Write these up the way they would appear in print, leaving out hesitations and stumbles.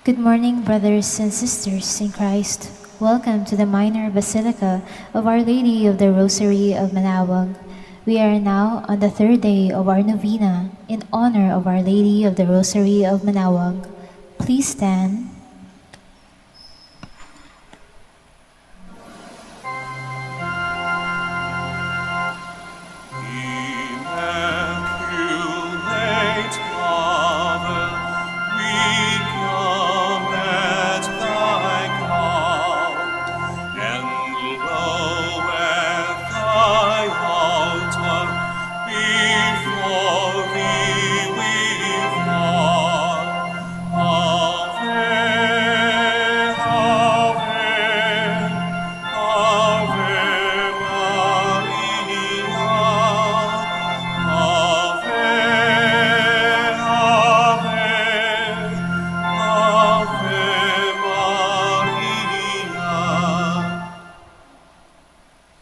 Good morning, brothers and sisters in Christ. Welcome to the Minor Basilica of Our Lady of the Rosary of Manaoag. We are now on the third day of our novena in honor of Our Lady of the Rosary of Manaoag. Please stand.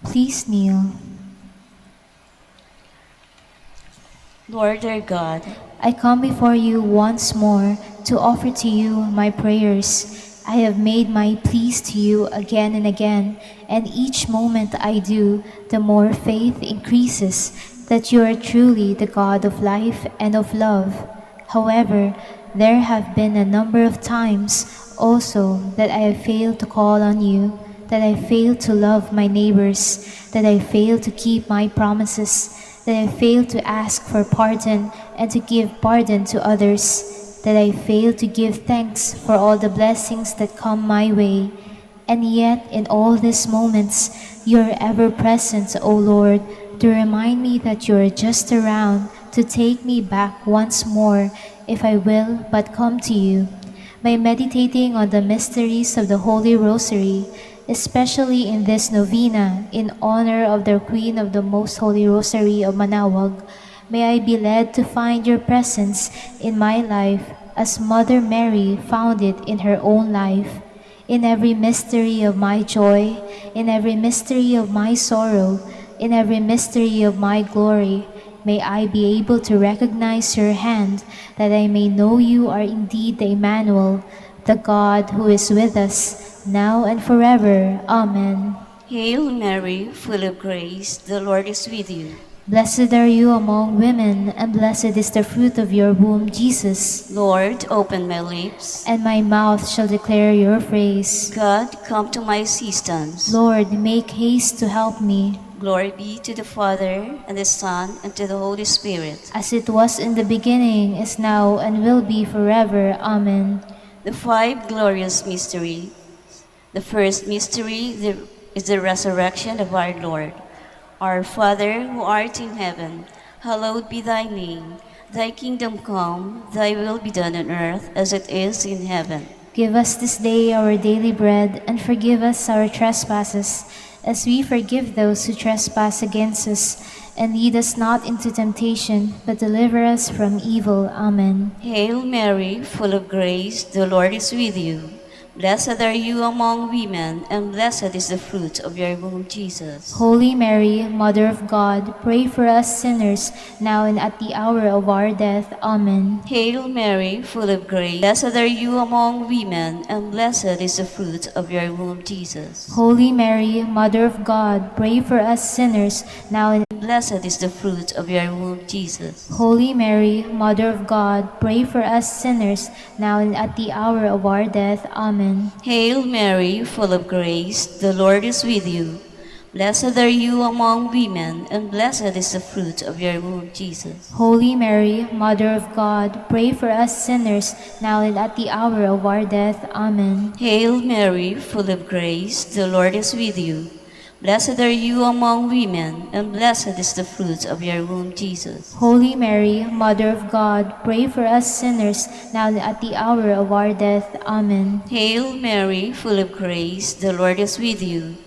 Please kneel. Lord our God, I come before you once more to offer to you my prayers. I have made my pleas to you again and again, and each moment I do, the more faith increases that you are truly the God of life and of love. However, there have been a number of times also that I have failed to call on you, that I failed to love my neighbors, that I failed to keep my promises, that I failed to ask for pardon and to give pardon to others, that I failed to give thanks for all the blessings that come my way. And yet, in all these moments, you are ever present, O Lord, to remind me that you are just around to take me back once more if I will but come to you. By meditating on the mysteries of the Holy Rosary, especially in this novena in honor of the Queen of the Most Holy Rosary of Manaoag, may I be led to find your presence in my life as Mother Mary found it in her own life. In every mystery of my joy, in every mystery of my sorrow, in every mystery of my glory, may I be able to recognize your hand, that I may know you are indeed the Emmanuel, the God who is with us, now and forever. Amen. Hail Mary, full of grace, the Lord is with you. Blessed are you among women, and blessed is the fruit of your womb, Jesus. Lord, open my lips, and my mouth shall declare your praise. God, come to my assistance. Lord, make haste to help me. Glory be to the Father, and the Son, and to the Holy Spirit. As it was in the beginning, is now, and will be forever. Amen. The five glorious mysteries. The first mystery is the resurrection of our Lord. Our Father, who art in heaven, hallowed be thy name. Thy kingdom come, thy will be done on earth as it is in heaven. Give us this day our daily bread, and forgive us our trespasses, as we forgive those who trespass against us. And lead us not into temptation, but deliver us from evil. Amen. Hail Mary, full of grace, the Lord is with you. Blessed are you among women, and blessed is the fruit of your womb, Jesus. Holy Mary, Mother of God, pray for us sinners, now and at the hour of our death. Amen. Hail Mary, full of grace, blessed are you among women, and blessed is the fruit of your womb, Jesus. Holy Mary, Mother of God, pray for us sinners, now and blessed is the fruit of your womb, Jesus. Holy Mary, Mother of God, pray for us sinners, now and at the hour of our death. Amen. Hail Mary, full of grace, the Lord is with you. Blessed are you among women, and blessed is the fruit of your womb, Jesus. Holy Mary, Mother of God, pray for us sinners, now and at the hour of our death. Amen. Hail Mary, full of grace, the Lord is with you. Blessed are you among women, and blessed is the fruit of your womb, Jesus. Holy Mary, Mother of God, pray for us sinners, now and at the hour of our death. Amen. Hail Mary, full of grace, the Lord is with you.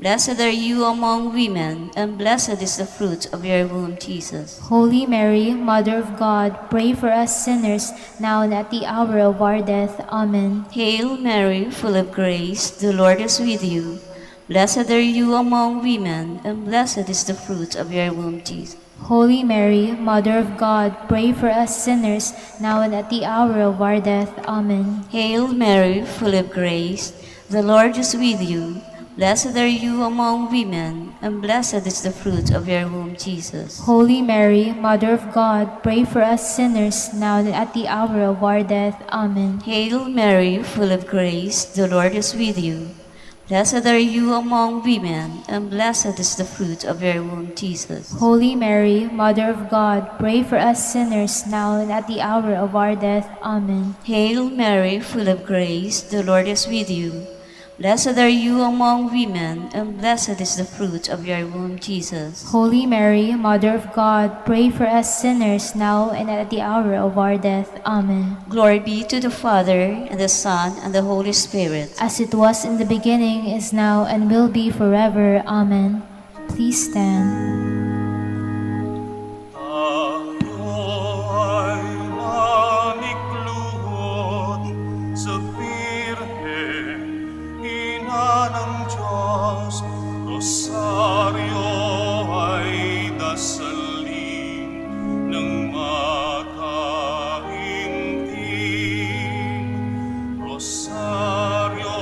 Blessed are you among women, and blessed is the fruit of your womb, Jesus. Holy Mary, Mother of God, pray for us sinners, now and at the hour of our death. Amen. Hail Mary, full of grace, the Lord is with you. Blessed are you among women, and blessed is the fruit of your womb, Jesus. Holy Mary, Mother of God, pray for us sinners, now and at the hour of our death. Amen. Hail Mary, full of grace, the Lord is with you. Blessed are you among women, and blessed is the fruit of your womb, Jesus. Holy Mary, Mother of God, pray for us sinners, now and at the hour of our death. Amen. Hail Mary, full of grace, the Lord is with you. Blessed are you among women, and blessed is the fruit of your womb, Jesus. Holy Mary, Mother of God, pray for us sinners, now and at the hour of our death. Amen. Hail Mary, full of grace, the Lord is with you. Blessed are you among women, and blessed is the fruit of your womb, Jesus. Holy Mary, Mother of God, pray for us sinners, now and at the hour of our death. Amen. Glory be to the Father, and the Son, and the Holy Spirit. As it was in the beginning, is now, and will be forever. Amen. Please stand. Rosario ay dasalin ng makahinting. Rosario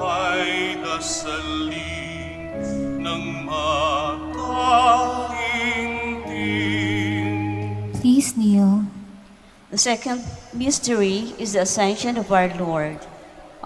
ay dasalin ng makahinting. Please kneel. The second mystery is the Ascension of our Lord.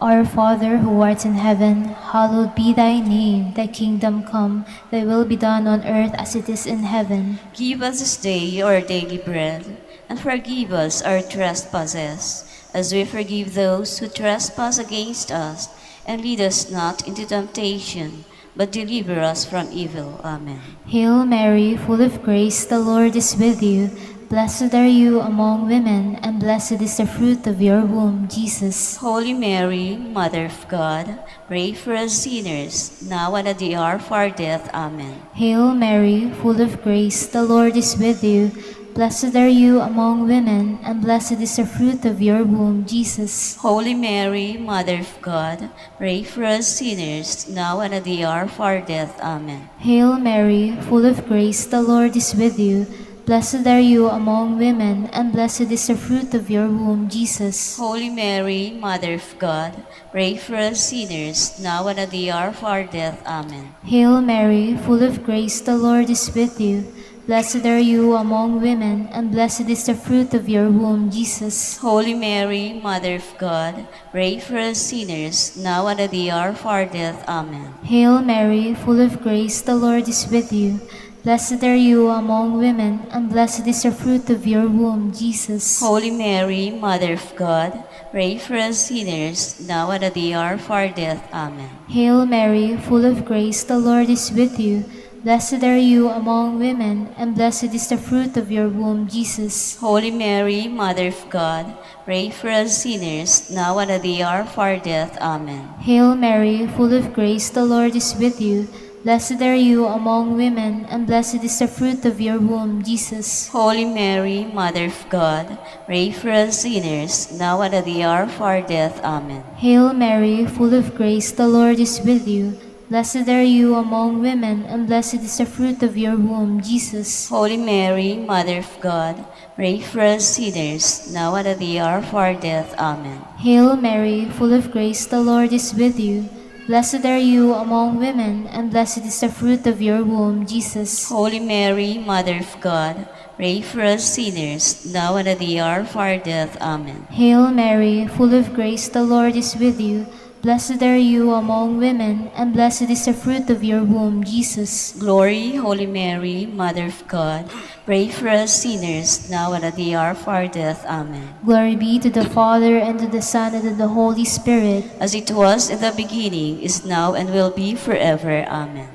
Our Father who art in heaven, hallowed be thy name. Thy kingdom come, thy will be done on earth as it is in heaven. Give us this day our daily bread, and forgive us our trespasses, as we forgive those who trespass against us. And lead us not into temptation, but deliver us from evil. Amen. Hail Mary, full of grace, the Lord is with you. Blessed are you among women, and blessed is the fruit of your womb, Jesus. Holy Mary, Mother of God, pray for us sinners, now and at the hour of our death. Amen. Hail Mary, full of grace, the Lord is with you. Blessed are you among women, and blessed is the fruit of your womb, Jesus. Holy Mary, Mother of God, pray for us sinners, now and at the hour of our death. Amen. Hail Mary, full of grace, the Lord is with you. Blessed are you among women, and blessed is the fruit of your womb, Jesus. Holy Mary, Mother of God, pray for us sinners, now and at the hour of our death. Amen. Hail Mary, full of grace, the Lord is with you. Blessed are you among women, and blessed is the fruit of your womb, Jesus. Holy Mary, Mother of God, pray for us sinners, now and at the hour of our death. Amen. Hail Mary, full of grace, the Lord is with you. Blessed are you among women, and blessed is the fruit of your womb, Jesus. Holy Mary, Mother of God, pray for us sinners, now and at the hour of our death. Amen. Hail Mary, full of grace, the Lord is with you. Blessed are you among women, and blessed is the fruit of your womb, Jesus. Holy Mary, Mother of God, pray for us sinners, now and at the hour of our death. Amen. Hail Mary, full of grace, the Lord is with you. Blessed are you among women, and blessed is the fruit of your womb, Jesus. Holy Mary, Mother of God, pray for us sinners, now and at the hour of our death. Amen. Hail Mary, full of grace, the Lord is with you. Blessed are you among women, and blessed is the fruit of your womb, Jesus. Holy Mary, Mother of God, pray for us sinners, now and at the hour of our death. Amen. Hail Mary, full of grace, the Lord is with you. Blessed are you among women, and blessed is the fruit of your womb, Jesus. Holy Mary, Mother of God, pray for us sinners, now and at the hour of our death. Amen. Hail Mary, full of grace, the Lord is with you. Blessed are you among women, and blessed is the fruit of your womb, Jesus. Glory, Holy Mary, Mother of God, pray for us sinners, now and at the hour of our death. Amen. Glory be to the Father, and to the Son, and to the Holy Spirit. As it was in the beginning, is now, and will be forever. Amen.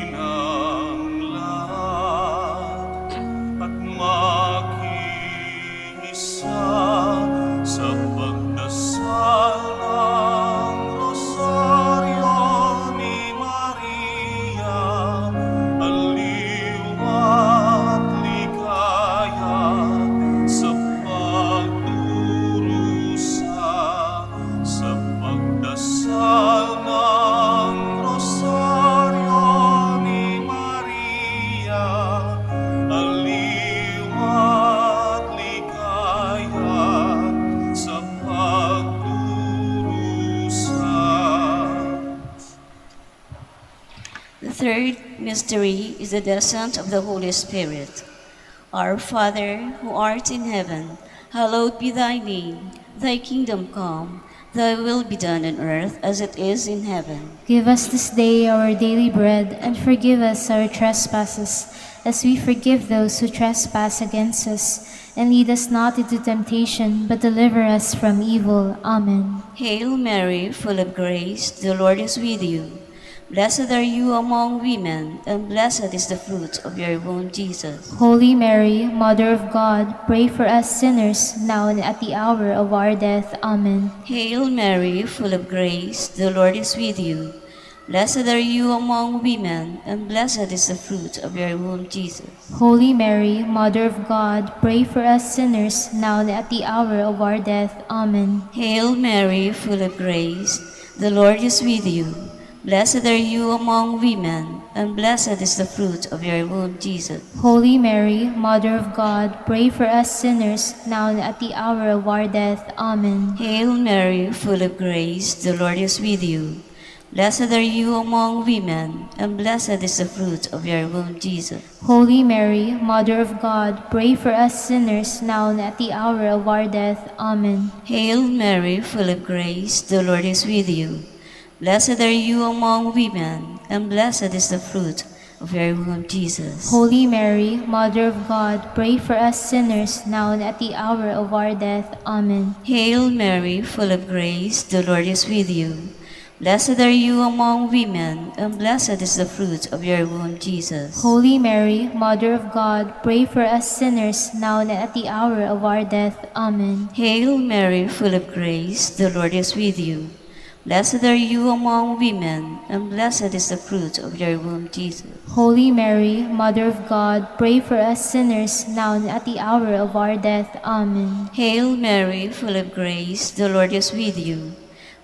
Halinang lahat at makiisa sa pagdasal ng Rosaryo ni Maria, aliw at ligaya sa pagdurusa third mystery is the descent of the Holy Spirit. Our Father, who art in heaven, hallowed be thy name. Thy kingdom come, thy will be done on earth as it is in heaven. Give us this day our daily bread, and forgive us our trespasses, as we forgive those who trespass against us. And lead us not into temptation, but deliver us from evil. Amen. Hail Mary, full of grace, the Lord is with you. Blessed are you among women, and blessed is the fruit of your womb, Jesus. Holy Mary, Mother of God, pray for us sinners, now and at the hour of our death. Amen. Hail Mary, full of grace, the Lord is with you. Blessed are you among women, and blessed is the fruit of your womb, Jesus. Holy Mary, Mother of God, pray for us sinners, now and at the hour of our death. Amen. Hail Mary, full of grace, the Lord is with you. Blessed are you among women, and blessed is the fruit of your womb, Jesus. Holy Mary, Mother of God, pray for us sinners, now and at the hour of our death. Amen. Hail Mary, full of grace, the Lord is with you. Blessed are you among women, and blessed is the fruit of your womb, Jesus. Holy Mary, Mother of God, pray for us sinners, now and at the hour of our death. Amen. Hail Mary, full of grace, the Lord is with you. Blessed are you among women, and blessed is the fruit of your womb, Jesus. Holy Mary, Mother of God, pray for us sinners, now and at the hour of our death. Amen. Hail Mary, full of grace, the Lord is with you. Blessed are you among women, and blessed is the fruit of your womb, Jesus. Holy Mary, Mother of God, pray for us sinners, now and at the hour of our death. Amen. Hail Mary, full of grace, the Lord is with you. Blessed are you among women, and blessed is the fruit of your womb, Jesus. Holy Mary, Mother of God, pray for us sinners, now and at the hour of our death. Amen. Hail Mary, full of grace, the Lord is with you.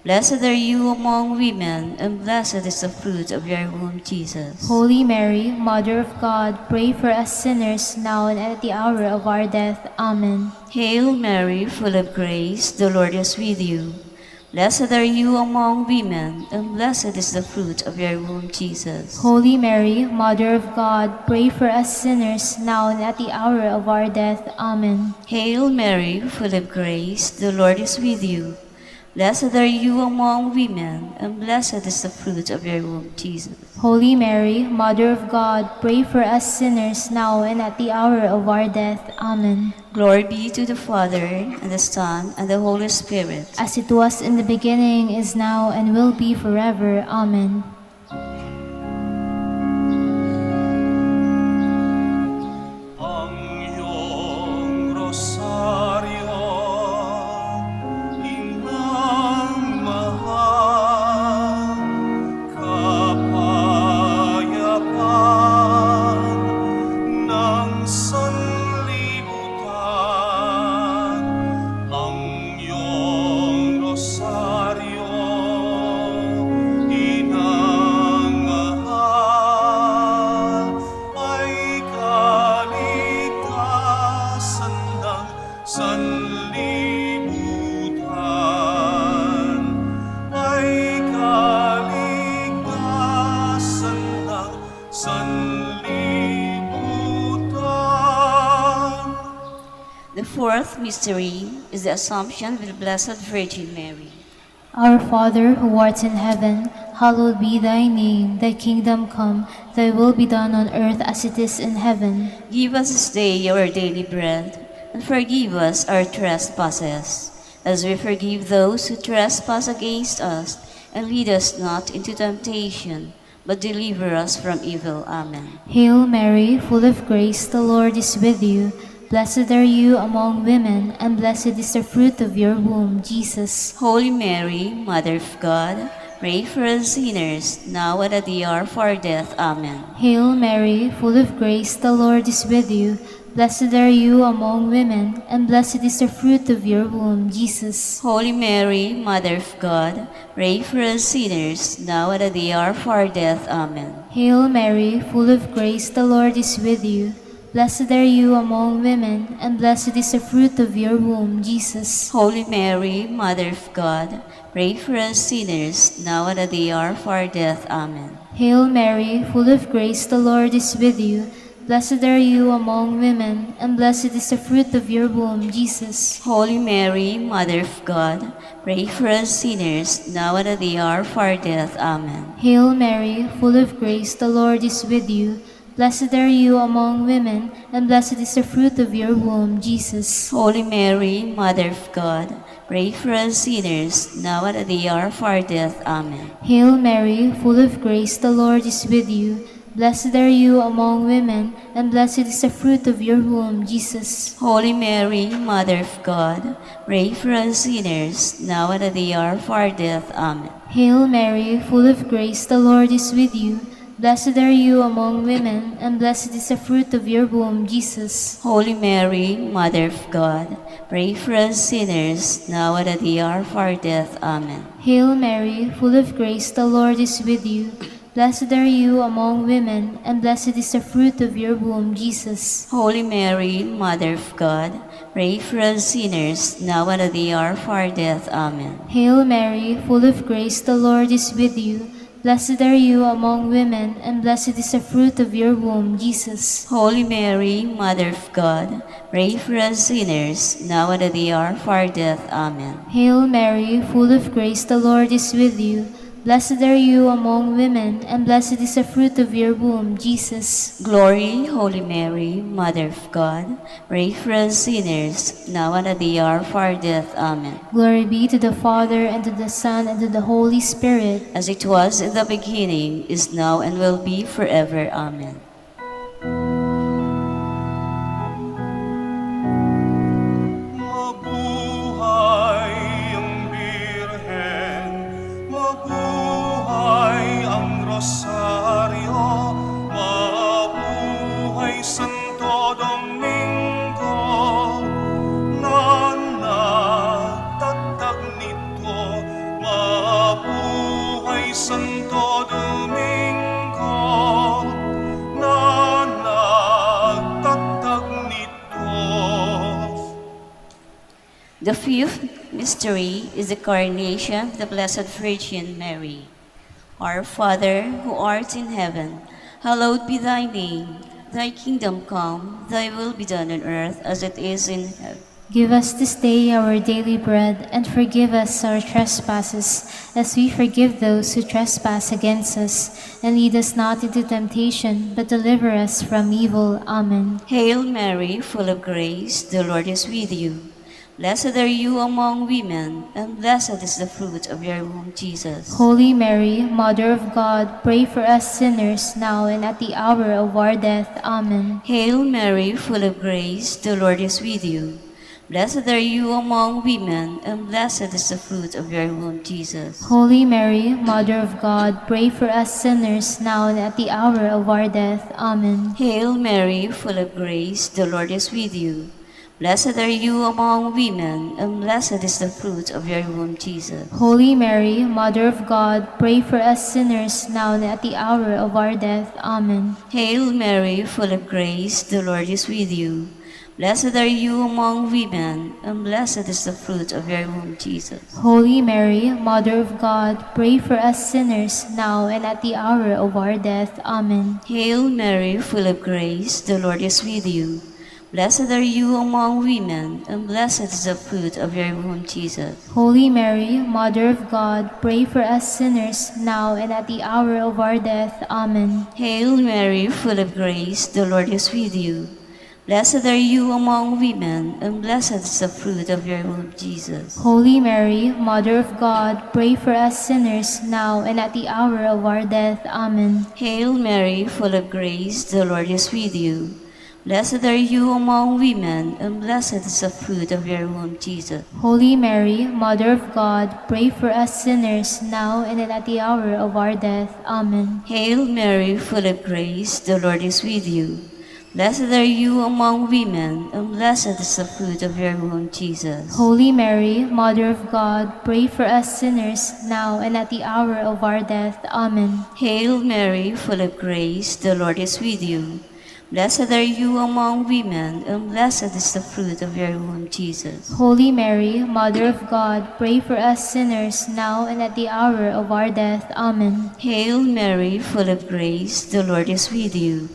Blessed are you among women, and blessed is the fruit of your womb, Jesus. Holy Mary, Mother of God, pray for us sinners, now and at the hour of our death. Amen. Hail Mary, full of grace, the Lord is with you. Blessed are you among women, and blessed is the fruit of your womb, Jesus. Holy Mary, Mother of God, pray for us sinners, now and at the hour of our death. Amen. Hail Mary, full of grace, the Lord is with you. Blessed are you among women, and blessed is the fruit of your womb, Jesus. Holy Mary, Mother of God, pray for us sinners, now and at the hour of our death. Amen. Glory be to the Father, and the Son, and the Holy Spirit. As it was in the beginning, is now, and will be forever. Amen. Ang iyong rosaryo, inang mahal, kapayapaan ng sanlibutan. Ang iyong rosaryo, inang mahal, ay kaligtasan ng sanlibutan. Ay kaligtasan ng sanlibutan. The fourth mystery is the Assumption of the Blessed Virgin Mary. Our Father, who art in heaven, hallowed be thy name. Thy kingdom come, thy will be done on earth as it is in heaven. Give us this day our daily bread, and forgive us our trespasses, as we forgive those who trespass against us. And lead us not into temptation, but deliver us from evil. Amen. Hail Mary, full of grace, the Lord is with you. Blessed are you among women, and blessed is the fruit of your womb, Jesus. Holy Mary, Mother of God, pray for us sinners, now and at the hour of our death. Amen. Hail Mary, full of grace, the Lord is with you. Blessed are you among women, and blessed is the fruit of your womb, Jesus. Holy Mary, Mother of God, pray for us sinners, now and at the hour of our death. Amen. Hail Mary, full of grace, the Lord is with you. Blessed are you among women, and blessed is the fruit of your womb, Jesus. Holy Mary, Mother of God, pray for us sinners, now and at the hour of our death. Amen. Hail Mary, full of grace, the Lord is with you. Blessed are you among women, and blessed is the fruit of your womb, Jesus. Holy Mary, Mother of God, pray for us sinners, now and at the hour of our death. Amen. Hail Mary, full of grace, the Lord is with you. Blessed are you among women, and blessed is the fruit of your womb, Jesus. Holy Mary, Mother of God, pray for us sinners, now and at the hour of our death. Amen. Hail Mary, full of grace, the Lord is with you. Blessed are you among women, and blessed is the fruit of your womb, Jesus. Holy Mary, Mother of God, pray for us sinners, now and at the hour of our death. Amen. Hail Mary, full of grace, the Lord is with you. Blessed are you among women, and blessed is the fruit of your womb, Jesus. Holy Mary, Mother of God, pray for us sinners, now and at the hour of our death. Amen. Hail Mary, full of grace, the Lord is with you. Blessed are you among women, and blessed is the fruit of your womb, Jesus. Holy Mary, Mother of God, pray for us sinners, now and at the hour of our death. Amen. Hail Mary, full of grace, the Lord is with you. Blessed are you among women, and blessed is the fruit of your womb, Jesus. Holy Mary, Mother of God, pray for us sinners, now and at the hour of our death. Amen. Hail Mary, full of grace, the Lord is with you. Blessed are you among women, and blessed is the fruit of your womb, Jesus. Glory, Holy Mary, Mother of God, pray for us sinners, now and at the hour of our death. Amen. Glory be to the Father, and to the Son, and to the Holy Spirit. As it was in the beginning, is now, and will be forever. Amen. Mabuhay ang Birhen, mabuhay ang Rosaryo, mabuhay Santo Domingo, na nagtatag nito, mabuhay Santo Domingo, na nagtatag nito. The fifth mystery is the coronation of the Blessed Virgin Mary. Our Father, who art in heaven, hallowed be thy name. Thy kingdom come, thy will be done on earth as it is in heaven. Give us this day our daily bread, and forgive us our trespasses, as we forgive those who trespass against us. And lead us not into temptation, but deliver us from evil. Amen. Hail Mary, full of grace, the Lord is with you. Blessed are you among women, and blessed is the fruit of your womb, Jesus. Holy Mary, Mother of God, pray for us sinners, now and at the hour of our death. Amen. Hail Mary, full of grace, the Lord is with you. Blessed are you among women, and blessed is the fruit of your womb, Jesus. Holy Mary, Mother of God, pray for us sinners, now and at the hour of our death. Amen. Hail Mary, full of grace, the Lord is with you. Blessed are you among women, and blessed is the fruit of your womb, Jesus. Holy Mary, Mother of God, pray for us sinners, now and at the hour of our death. Amen. Hail Mary, full of grace, the Lord is with you. Blessed are you among women, and blessed is the fruit of your womb, Jesus. Holy Mary, Mother of God, pray for us sinners, now and at the hour of our death. Amen. Hail Mary, full of grace, the Lord is with you. Blessed are you among women, and blessed is the fruit of your womb, Jesus. Holy Mary, Mother of God, pray for us sinners, now and at the hour of our death. Amen. Hail Mary, full of grace, the Lord is with you. Blessed are you among women, and blessed is the fruit of your womb, Jesus. Holy Mary, Mother of God, pray for us sinners, now and at the hour of our death. Amen. Hail Mary, full of grace, the Lord is with you. Blessed are you among women, and blessed is the fruit of your womb, Jesus. Holy Mary, Mother of God, pray for us sinners, now and at the hour of our death. Amen. Hail Mary, full of grace, the Lord is with you. Blessed are you among women, and blessed is the fruit of your womb, Jesus. Holy Mary, Mother of God, pray for us sinners, now and at the hour of our death. Amen. Hail Mary, full of grace, the Lord is with you. Blessed are you among women, and blessed is the fruit of your womb, Jesus. Holy Mary, Mother of God, pray for us sinners, now and at the hour of our death. Amen. Hail Mary, full of grace, the Lord is with you.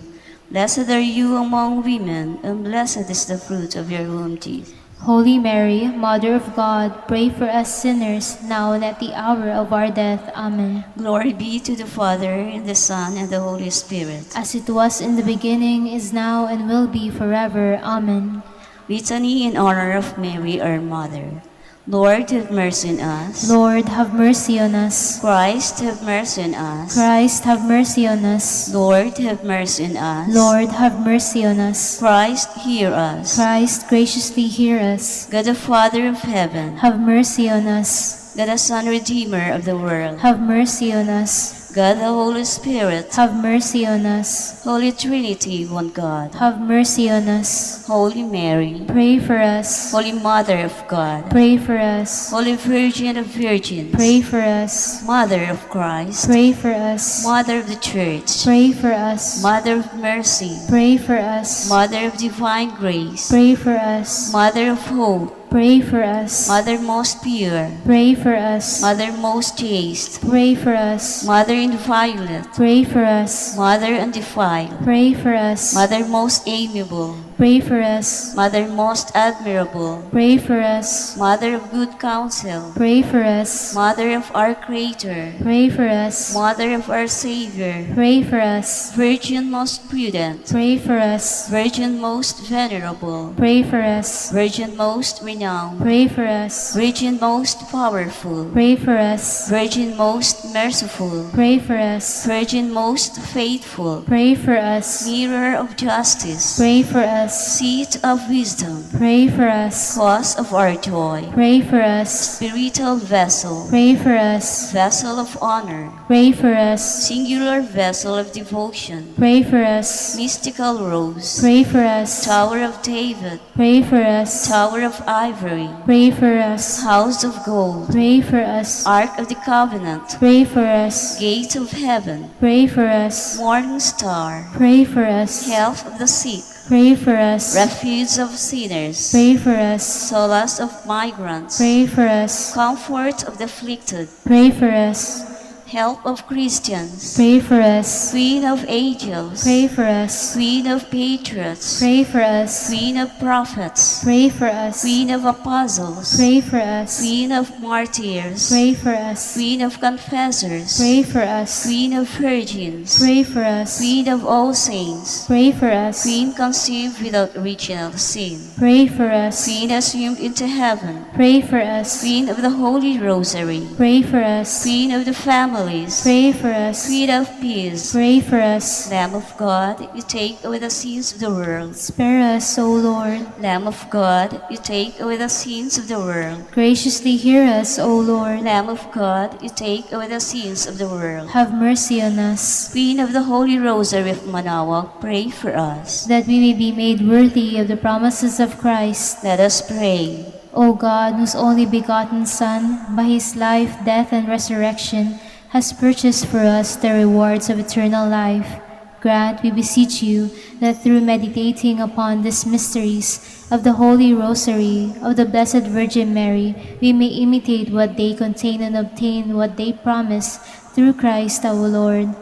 Blessed are you among women, and blessed is the fruit of your womb, Jesus. Holy Mary, Mother of God, pray for us sinners, now and at the hour of our death. Amen. Glory be to the Father, and the Son, and the Holy Spirit. As it was in the beginning, is now, and will be forever. Amen. Litany in honor of Mary, our Mother. Lord, have mercy on us. Lord, have mercy on us. Christ, have mercy on us. Christ, have mercy on us. Lord, have mercy on us. Lord, have mercy on us. Christ, hear us. Christ, graciously hear us. God the Father of heaven, Have mercy on us. God the Son, Redeemer of the world, Have mercy on us. God the Holy Spirit, Have mercy on us. Holy Trinity, one God, Have mercy on us. Holy Mary, Pray for us. Holy Mother of God, Pray for us. Holy Virgin of Virgins, Pray for us. Mother of Christ, Pray for us. Mother of the Church, Pray for us. Mother of Mercy, Pray for us. Mother of Divine Grace, Pray for us. Mother of Hope, Pray for us. Mother most pure, Pray for us. Mother most chaste, Pray for us. Mother inviolate, Pray for us. Mother undefiled, Pray for us. Mother most amiable, Pray for us. Mother most admirable, Pray for us. Mother of good counsel, Pray for us. Mother of our Creator, Pray for us. Mother of our Savior, Pray for us. Virgin most prudent, Pray for us. Virgin most venerable, Pray for us. Virgin most renowned, Pray for us. Virgin most powerful, Pray for us. Virgin most merciful, Pray for us. Virgin most faithful, Pray for us. Mirror of justice, Pray for us. Seat of wisdom, Pray for us. cause of our joy, Pray for us. spiritual vessel, Pray for us. vessel of honor, Pray for us. singular vessel of devotion, Pray for us. mystical rose, Pray for us. Tower of David, Pray for us. Tower of Ivory, Pray for us. House of Gold, Pray for us. Ark of the Covenant, Pray for us. Gate of Heaven, Pray for us. Morning Star, Pray for us. Health of the sick, Pray for us. Refuge of sinners, Pray for us. Solace of migrants, Pray for us. Comfort of the afflicted, Pray for us. Help of Christians, Pray for us. Queen of angels, Pray for us. Queen of patriots, Pray for us. Queen of prophets, Pray for us. Queen of apostles, Pray for us. Queen of martyrs, Pray for us. Queen of confessors, Pray for us. Queen of virgins, Pray for us. Queen of all saints, Pray for us. Queen conceived without original sin, Pray for us. Queen assumed into heaven, Pray for us. Queen of the Holy Rosary, Pray for us. Queen of the families, Pray for us. Queen of peace, Pray for us. Lamb of God, you take away the sins of the world. Spare us, O Lord. Lamb of God, you take away the sins of the world. Graciously hear us, O Lord. Lamb of God, you take away the sins of the world. Have mercy on us, Queen of the Holy Rosary of Manaoag, pray for us. that we may be made worthy of the promises of Christ. Let us pray. O God, whose only begotten Son, by his life, death, and resurrection, has purchased for us the rewards of eternal life, grant, we beseech you, that through meditating upon these mysteries of the Holy Rosary of the Blessed Virgin Mary, we may imitate what they contain and obtain what they promise, through Christ our Lord.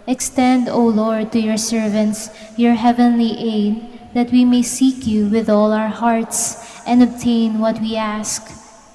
Extend, O Lord, to your servants your heavenly aid, that we may seek you with all our hearts and obtain what we ask.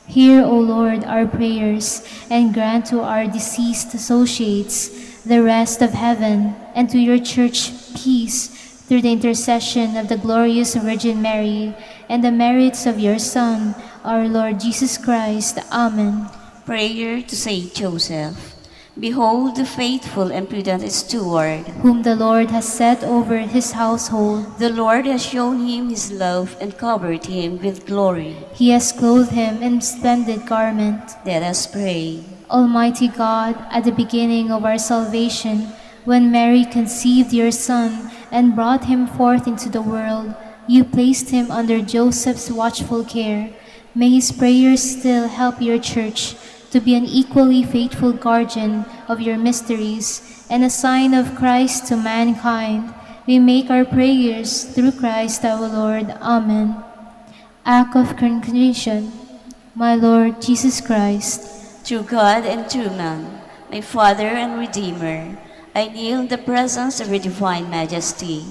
Hear, O Lord, our prayers, and grant to our deceased associates the rest of heaven, and to your Church peace, through the intercession of the glorious Virgin Mary, and the merits of your Son, our Lord Jesus Christ. Amen. Prayer to Saint Joseph. Behold the faithful and prudent steward. Whom the Lord has set over his household. The Lord has shown him his love and covered him with glory. He has clothed him in splendid garment. Let us pray. Almighty God, at the beginning of our salvation, when Mary conceived your Son and brought him forth into the world, you placed him under Joseph's watchful care. May his prayers still help your Church to be an equally faithful guardian of your mysteries and a sign of Christ to mankind. we make our prayers through Christ our Lord. Amen. Act of contrition. My Lord Jesus Christ, True God and true man, my Father and Redeemer, I kneel in the presence of your divine majesty,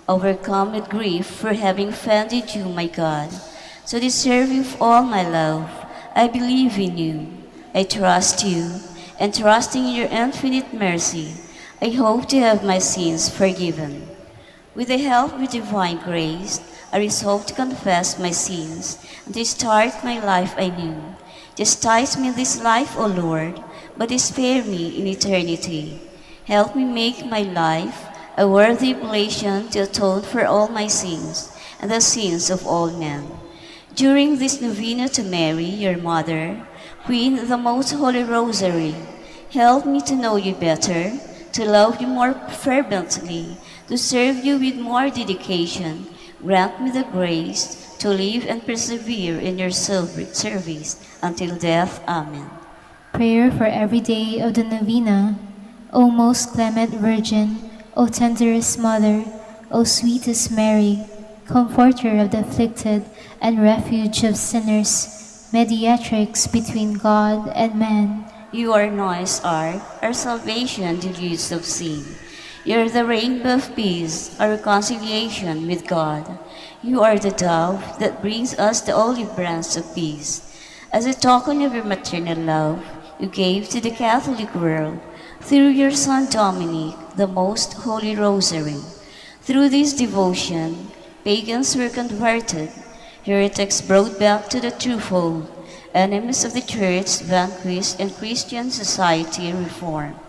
overcome with grief for having offended you, my God. So deserve you of all my love, I believe in you, I trust you, and trusting in your infinite mercy, I hope to have my sins forgiven. With the help of your divine grace, I resolve to confess my sins and to start my life anew. Chastise me in this life, O Lord, but spare me in eternity. Help me make my life a worthy oblation to atone for all my sins and the sins of all men. During this novena to Mary, your mother, Queen of the Most Holy Rosary, help me to know you better, to love you more fervently, to serve you with more dedication. Grant me the grace to live and persevere in your service until death. Amen. prayer for every day of the novena. O most clement Virgin, O tenderest Mother, O sweetest Mary, Comforter of the afflicted and refuge of sinners, mediatrix between God and man, You are Noah's ark, our salvation deludes of sin. You are the rainbow of peace, our reconciliation with God. You are the dove that brings us the olive branch of peace. As a token of your maternal love, you gave to the Catholic world, through your Son Dominic, the Most Holy Rosary. Through this devotion, pagans were converted, heretics brought back to the true fold, enemies of the Church vanquished, and Christian society reformed.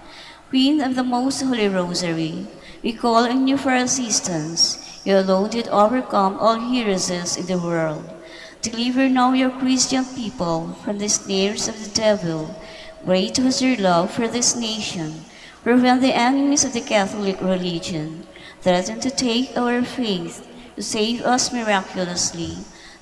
Queen of the Most Holy Rosary, we call on you for assistance. You alone did overcome all heresies in the world. Deliver now your Christian people from the snares of the devil. Great was your love for this nation. Prevent the enemies of the Catholic religion, threaten to take our faith, to save us miraculously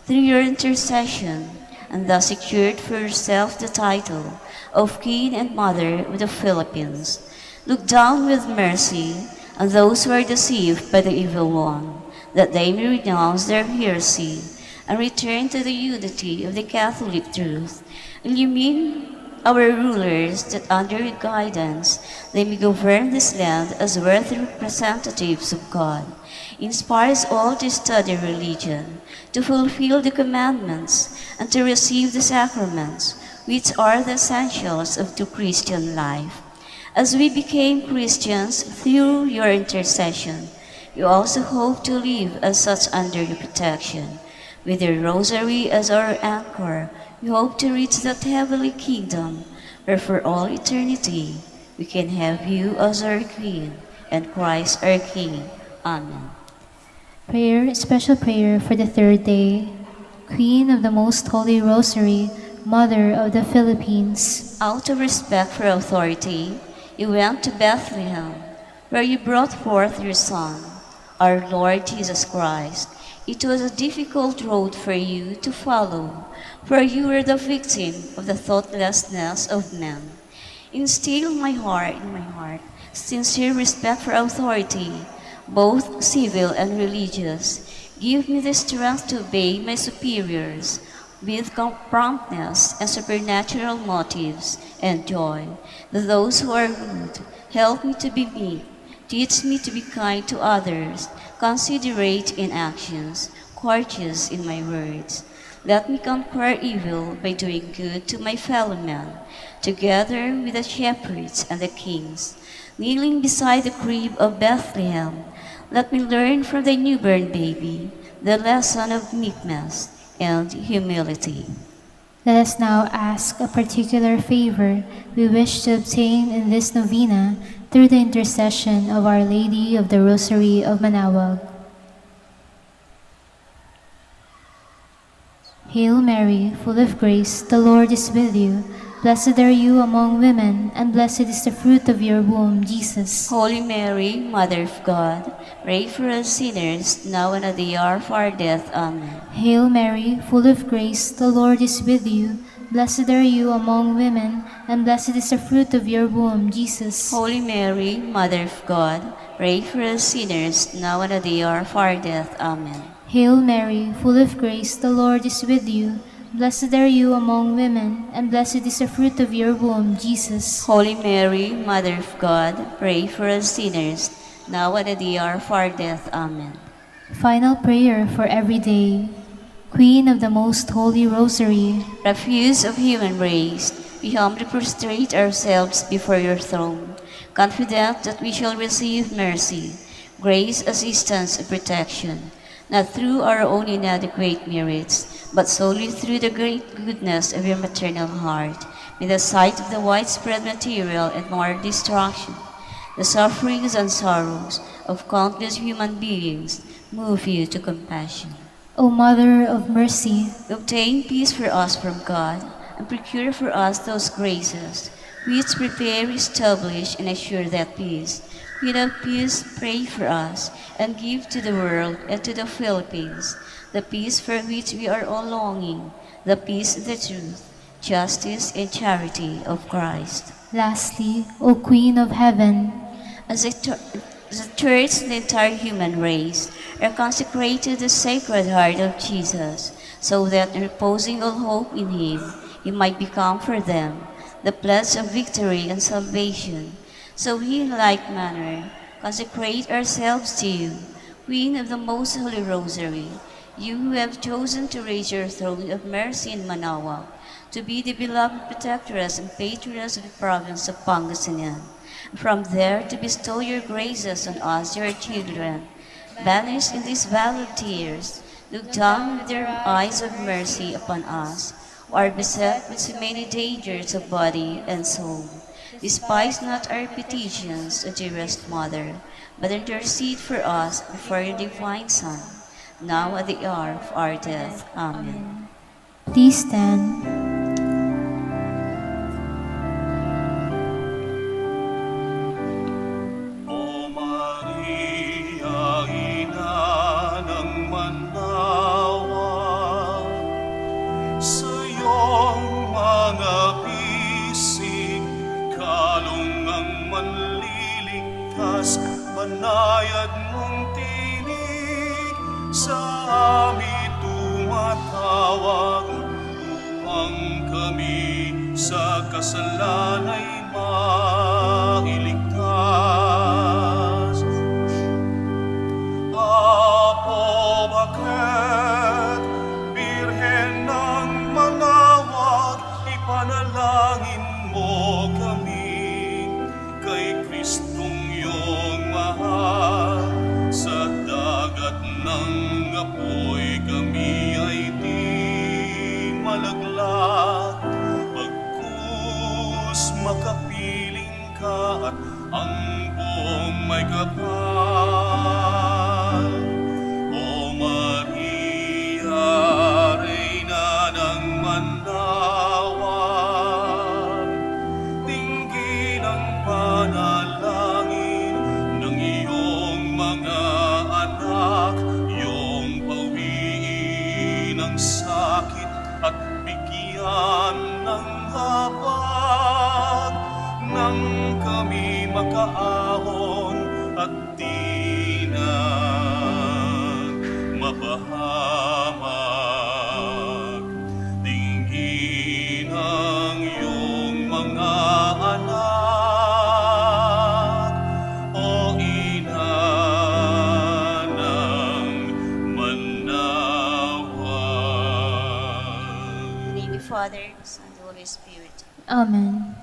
through your intercession, and thus secured for yourself the title of Queen and Mother of the Philippines. Look down with mercy on those who are deceived by the evil one, that they may renounce their heresy and return to the unity of the Catholic truth. Illumine our rulers that under your guidance they may govern this land as worthy representatives of God. Inspire us all to study religion, to fulfill the commandments, and to receive the sacraments, which are the essentials of the Christian life. As we became Christians through your intercession, we also hope to live as such under your protection. With your rosary as our anchor, we hope to reach that heavenly kingdom where for all eternity we can have you as our Queen and Christ our King. Amen. special prayer for the third day. Queen of the Most Holy Rosary, Mother of the Philippines, Out of respect for authority, you went to Bethlehem, where you brought forth your Son, our Lord Jesus Christ. It was a difficult road for you to follow, for you were the victim of the thoughtlessness of men. Instill in my heart, sincere respect for authority, both civil and religious. Give me the strength to obey my superiors with promptness and supernatural motives and joy. Those who are rude, help me to be meek. Teach me to be kind to others, considerate in actions, courteous in my words. Let me conquer evil by doing good to my fellow men, together with the shepherds and the kings. Kneeling beside the crib of Bethlehem, let me learn from the newborn baby the lesson of meekness and humility. let us now ask a particular favor we wish to obtain in this novena through the intercession of Our Lady of the Rosary of Manaoag. Hail Mary, full of grace, the Lord is with you. Blessed are you among women, and blessed is the fruit of your womb, Jesus. Holy Mary, Mother of God, pray for us sinners, now and at the hour of our death. Amen. Hail Mary, full of grace, the Lord is with you. Blessed are you among women, and blessed is the fruit of your womb, Jesus. Holy Mary, Mother of God, pray for us sinners, now and at the hour of our death. Amen. Hail Mary, full of grace, the Lord is with you. Blessed are you among women, and blessed is the fruit of your womb, Jesus. Holy Mary, Mother of God, pray for us sinners, now and at the hour of our death. Amen. Final prayer for every day. Queen of the Most Holy Rosary, Refuse of human race, we humbly prostrate ourselves before your throne, confident that we shall receive mercy, grace, assistance, and protection, not through our own inadequate merits, but solely through the great goodness of your maternal heart. May the sight of the widespread material and moral destruction, the sufferings and sorrows of countless human beings move you to compassion. O Mother of Mercy, Obtain peace for us from God, and procure for us those graces which prepare, establish, and assure that peace. Without peace, pray for us, and give to the world and to the Philippines the peace for which we are all longing, the peace, the truth, justice, and charity of Christ. lastly, O Queen of Heaven, As the Church and the entire human race are consecrated to the Sacred Heart of Jesus, so that reposing all hope in Him, He might become for them the pledge of victory and salvation. So we in like manner consecrate ourselves to you, Queen of the Most Holy Rosary, you who have chosen to raise your throne of mercy in Manaoag, to be the beloved protectress and patroness of the province of Pangasinan. From there to bestow your graces on us, your children. Banished in this valley of tears, look down with your eyes of mercy upon us, who are beset with so many dangers of body and soul. Despise not our petitions, O dearest Mother, but intercede for us before your divine Son, now at the hour of our death. Amen. please stand. O Maria, ina ng Manaoag, sa iyong mga bisig, kalong ang manliligtas, banayad mong tinig, sa amin tumatawag, upang kami sa kasalanay mailigtas. Apo, bakit, Birhen ng Manaoag, ipanalangin mo kami kay Kristong iyong mahal. Sa dagat ng apoy kami ay di malaglag, pagkus makapiling ka at ang buong may kapal. O Maria, Reyna ng Manaoag, dinggin ang panalangin ng iyong mga anak, iyong pawiin ang sakit at bigyan ng habag, nang kami makaahon at di na mapahamak. Dinggin ang iyong mga anak, o ina ng Manaoag. In the name of the Father, the Son, and the Holy Spirit. Amen.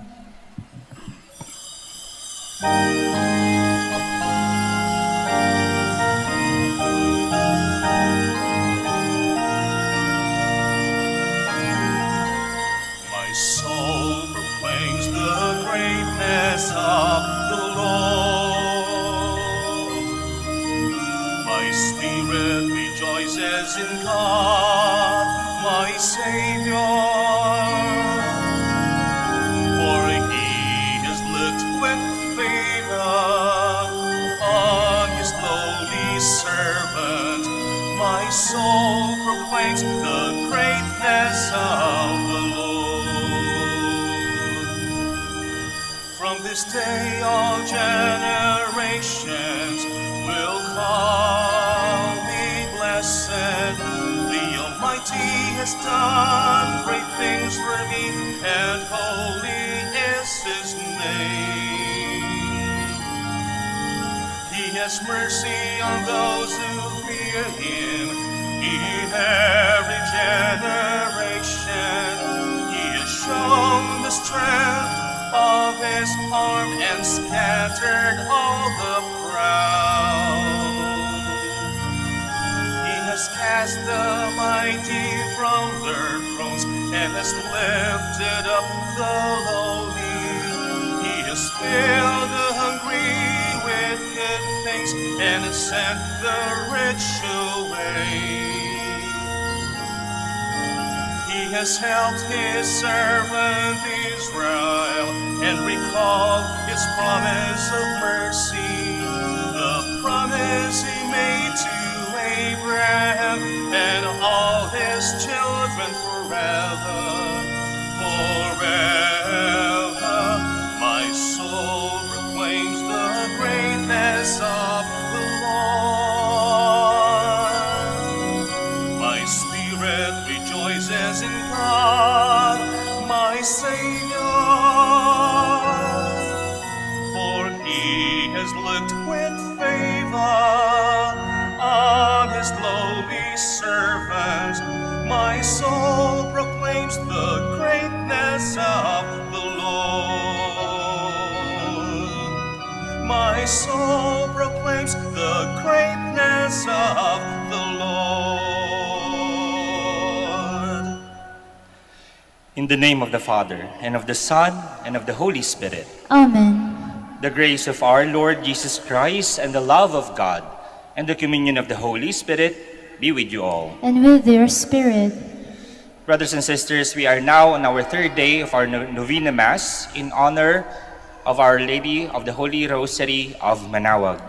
My soul proclaims the greatness of the Lord. My spirit rejoices in God, my Savior. For He has looked with favor on His lowly servant. My soul proclaims the greatness of the Lord. this day all generations will call me blessed. The Almighty has done great things for me, and holy is His name. He has mercy on those who fear Him in every generation. He has shown the strength of His arm and scattered all the proud. He has cast the mighty from their thrones and has lifted up the lowly. He has filled the hungry with good things and has sent the rich away. He has helped His servant Israel and recalled His promise of mercy, the promise He made to Abraham and all his children forever. Forever, my soul proclaims the greatness of the Lord. My spirit rejoices in God, my Savior, for He has looked with favor on His lowly servant. My soul proclaims the greatness of the Lord. My soul proclaims the greatness of the Lord. In the name of the Father, and of the Son, and of the Holy Spirit. Amen. The grace of our Lord Jesus Christ, and the love of God, and the communion of the Holy Spirit be with you all. And with your spirit. Brothers and sisters, we are now on our third day of our Novena Mass in honor of Our Lady of the Holy Rosary of Manaoag.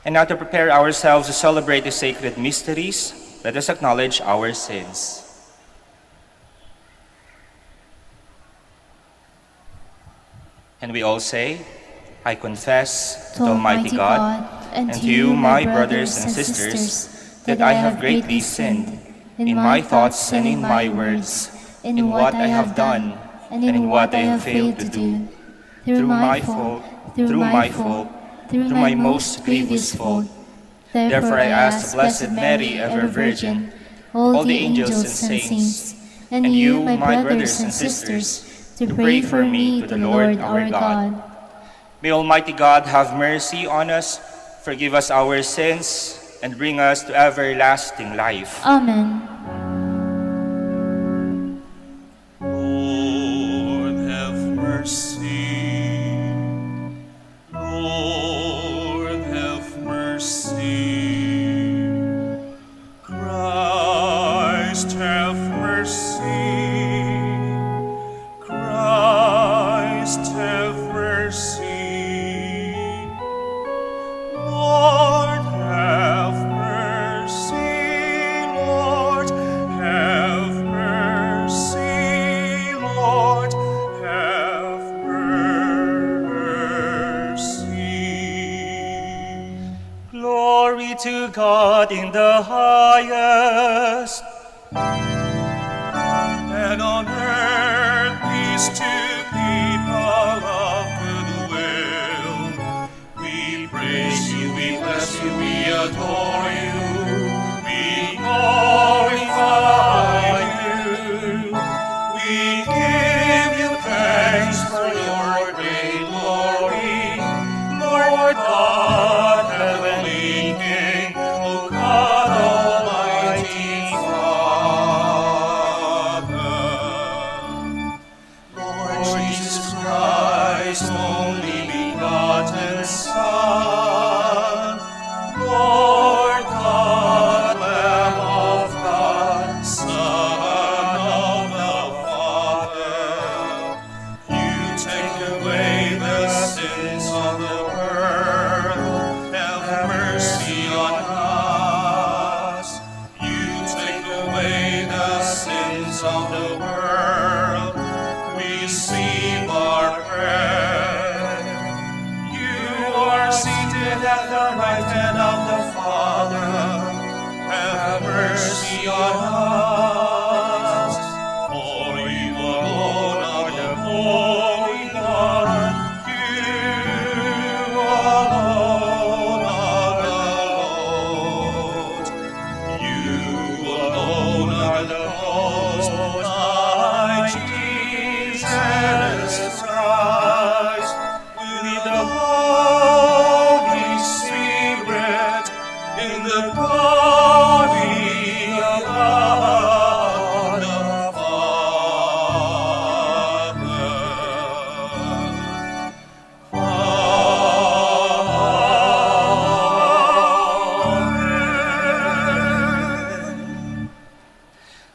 And now to prepare ourselves to celebrate the sacred mysteries, let us acknowledge our sins. And we all say, I confess to Almighty God and to you, my brothers and sisters, that I have greatly sinned in my thoughts and in my words, in what I have done and in what I have failed to do, through my fault, through my most grievous fault. Therefore I ask the Blessed Mary, ever Virgin, all the angels and saints, and you, my brothers and sisters, to pray for me to the Lord our God. May Almighty God have mercy on us, forgive us our sins, and bring us to everlasting life. Amen. Lord, have mercy. Lord, have mercy. Christ, have mercy. Christ, have mercy. Lord, have mercy. Lord, have mercy. Lord, have mercy. Glory to God in the highest, And on earth peace to people of good will. We praise you, we bless you, we adore you, we glorify you. We give you thanks for your great glory, Lord God, heavenly King, O God, Almighty Father. Lord Jesus Christ, only begotten Son, Lord God, Lamb of God, Son of the Father, you take away the sins of the world, have mercy on us. You take away the sins of the world, receive our prayer.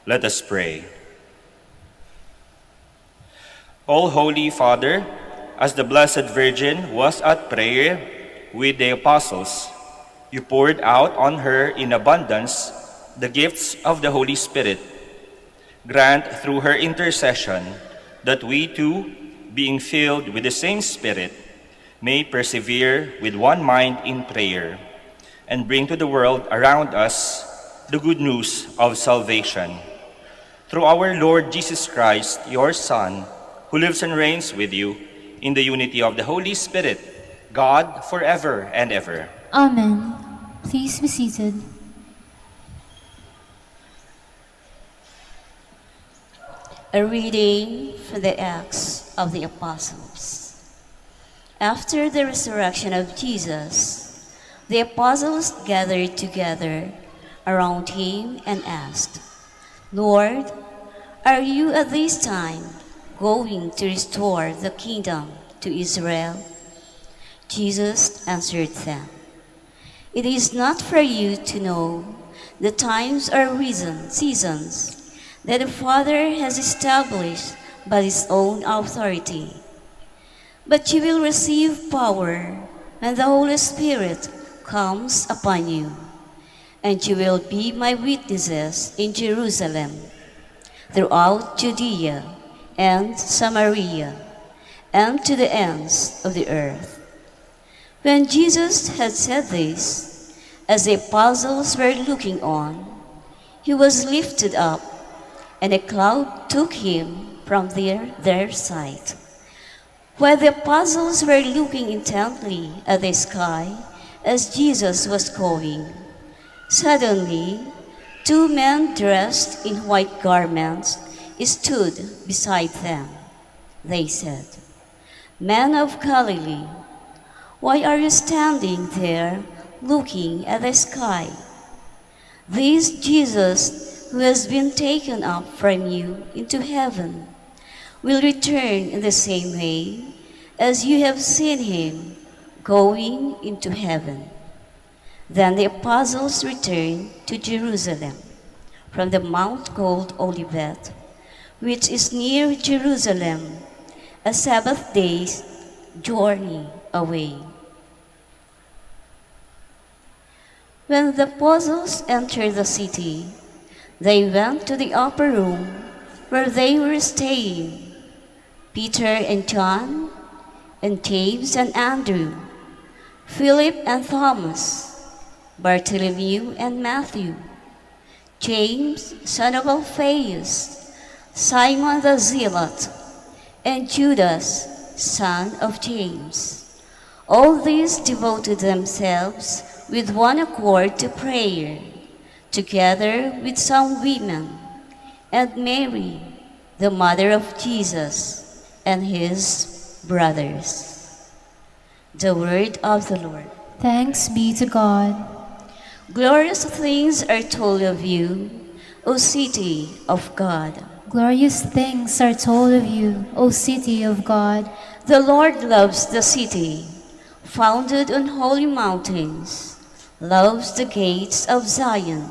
Let us pray. O Holy Father, as the Blessed Virgin was at prayer with the apostles, you poured out on her in abundance the gifts of the Holy Spirit. Grant through her intercession that we too, being filled with the same Spirit, may persevere with one mind in prayer and bring to the world around us the good news of salvation. Through our Lord Jesus Christ, your Son, who lives and reigns with you in the unity of the Holy Spirit, God, forever and ever. Amen. Please be seated. A reading from the Acts of the Apostles. After the resurrection of Jesus, the apostles gathered together around him and asked, "Lord, are you at this time going to restore the kingdom to Israel?" Jesus answered them, "It is not for you to know the times or seasons that the Father has established by his own authority. But you will receive power when the Holy Spirit comes upon you, and you will be my witnesses in Jerusalem, throughout Judea and Samaria, and to the ends of the earth." When Jesus had said this, as the apostles were looking on, he was lifted up, and a cloud took him from their sight. While the apostles were looking intently at the sky as Jesus was going, suddenly 2 men dressed in white garments stood beside them. They said, "Men of Galilee, why are you standing there looking at the sky? This Jesus who has been taken up from you into heaven will return in the same way as you have seen him going into heaven." Then the apostles returned to Jerusalem from the mount called Olivet, which is near Jerusalem, a Sabbath day's journey away. When the apostles entered the city, they went to the upper room where they were staying. Peter and John, and James and Andrew, Philip and Thomas, Bartholomew and Matthew, James, son of Alphaeus, Simon the Zealot, and Judas, son of James. All these devoted themselves with one accord to prayer, together with some women, and Mary, the mother of Jesus, and his brothers. The word of the Lord. Thanks be to God. Glorious things are told of you, O city of God. Glorious things are told of you, O city of God. The Lord loves the city, founded on holy mountains, loves the gates of Zion,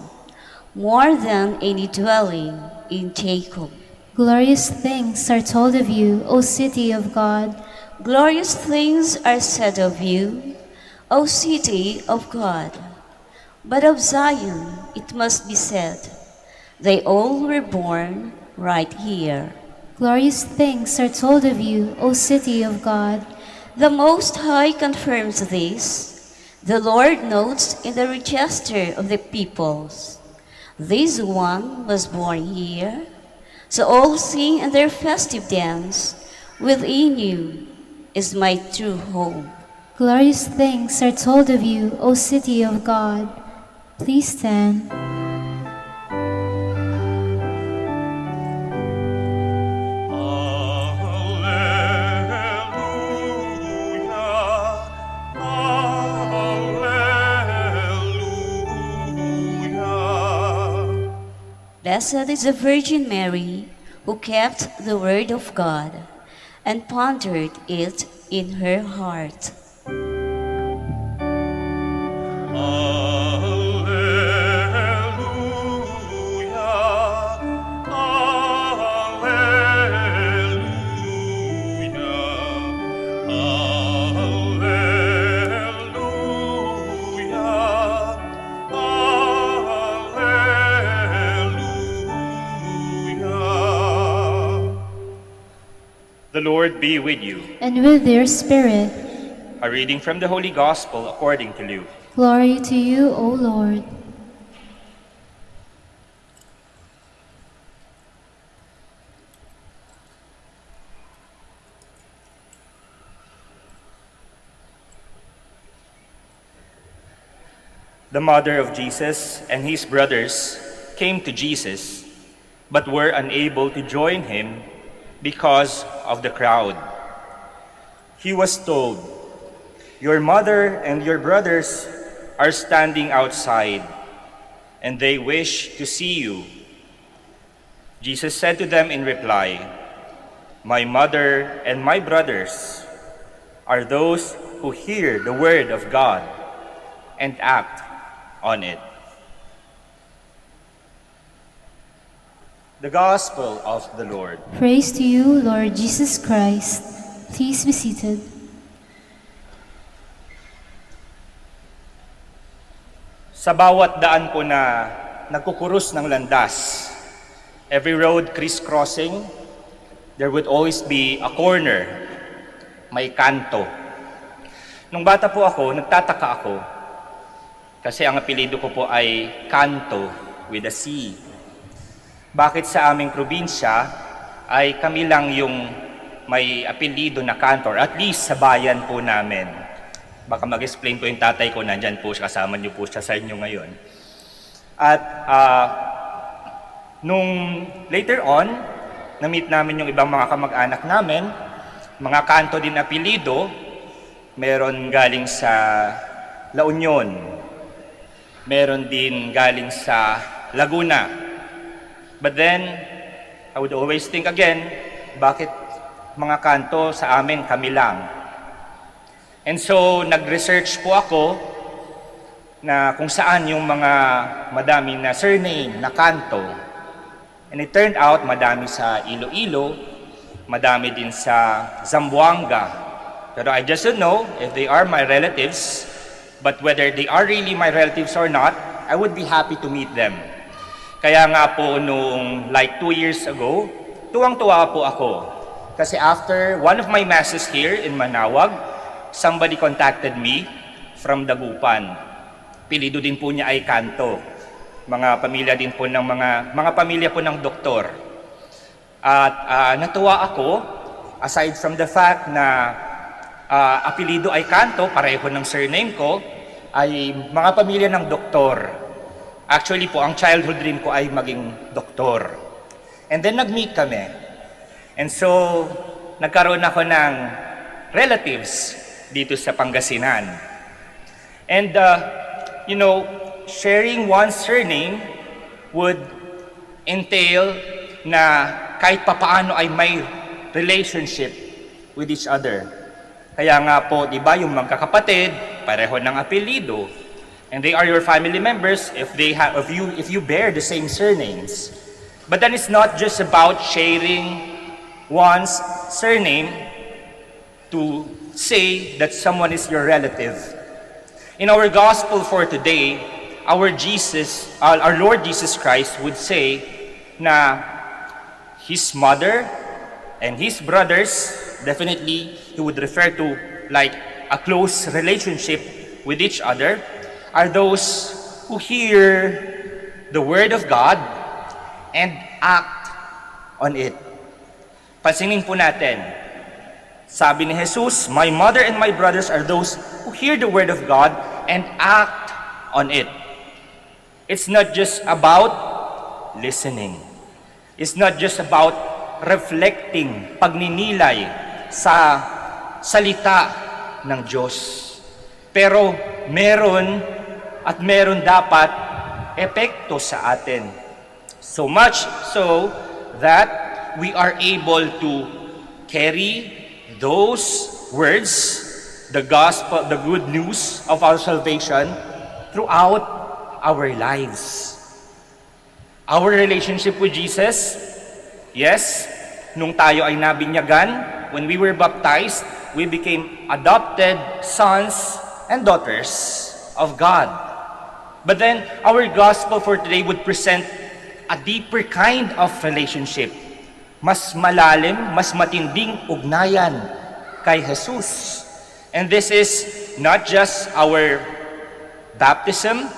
more than any dwelling in Jacob. Glorious things are told of you, O city of God. Glorious things are said of you, O city of God. But of Zion it must be said, they all were born right here. Glorious things are told of you, O city of God. The Most High confirms this. The Lord notes in the register of the peoples, this one was born here. So all sing in their festive dance, within you is my true home. Glorious things are told of you, O city of God. Please stand. Blessed is the Virgin Mary, who kept the word of God and pondered it in her heart. Alleluia, The Lord be with you. And with your spirit. A reading from the Holy Gospel according to Luke. Glory to you, O Lord. The mother of Jesus and his brothers came to Jesus, but were unable to join him because of the crowd. He was told, "Your mother and your brothers are standing outside, and they wish to see you." Jesus said to them in reply, "My mother and my brothers are those who hear the word of God and act on it." The Gospel of the Lord. Praise to you, Lord Jesus Christ. Please be seated. Sa bawat daan po na nagkukurus ng landas, every road crisscrossing, there would always be a corner, may kanto. Nung bata po ako, nagtataka ako, kasi ang apelido ko po ay Kanto with a C. Bakit sa aming probinsya ay kami lang yung may apelido na kantor, at least sa bayan po namin. Baka mag-explain po yung tatay ko, nandyan po siya, kasama niyo po siya sa inyo ngayon. At nung later on, na-meet namin yung ibang mga kamag-anak namin, mga kanto din apelido, meron galing sa La Union, meron din galing sa Laguna. But then, I would always think again, bakit mga kanto sa amin kami lang? And so, nag-research po ako na kung saan yung mga madami na surname na kanto. And it turned out, madami sa Iloilo, madami din sa Zamboanga. Pero I just don't know if they are my relatives, but whether they are really my relatives or not, I would be happy to meet them. Kaya nga po noong like 2 years ago, tuwang-tuwa po ako. Kasi after one of my masses here in Manaoag, somebody contacted me from Dagupan. Pilido din po niya ay Kanto. Mga pamilya din po ng mga pamilya po ng doktor. At natuwa ako, aside from the fact na apelido ay Kanto, pareho ng surname ko, ay mga pamilya ng doktor. Actually po, ang childhood dream ko ay maging doktor. And then nag-meet kami. And so, nagkaroon ako ng relatives dito sa Pangasinan. And, sharing one's surname would entail na kahit papaano ay may relationship with each other. Kaya nga po, di ba, yung magkakapatid, pareho ng apelido. And they are your family members if you bear the same surnames. But then it's not just about sharing one's surname to say that someone is your relative. In our gospel for today, our Lord Jesus Christ would say na his mother and his brothers, definitely he would refer to like a close relationship with each other, are those who hear the word of God and act on it. Pansinin po natin, sabi ni Jesus, "My mother and my brothers are those who hear the word of God and act on it." It's not just about listening. It's not just about reflecting, pagninilay sa salita ng Diyos. Pero meron dapat epekto sa atin. So much so that we are able to carry those words, the gospel, the good news of our salvation throughout our lives. Our relationship with Jesus, yes, nung tayo ay nabinyagan, when we were baptized, we became adopted sons and daughters of God. But then, our gospel for today would present a deeper kind of relationship mas malalim, mas matinding ugnayan kay Jesus. And this is not just our baptism,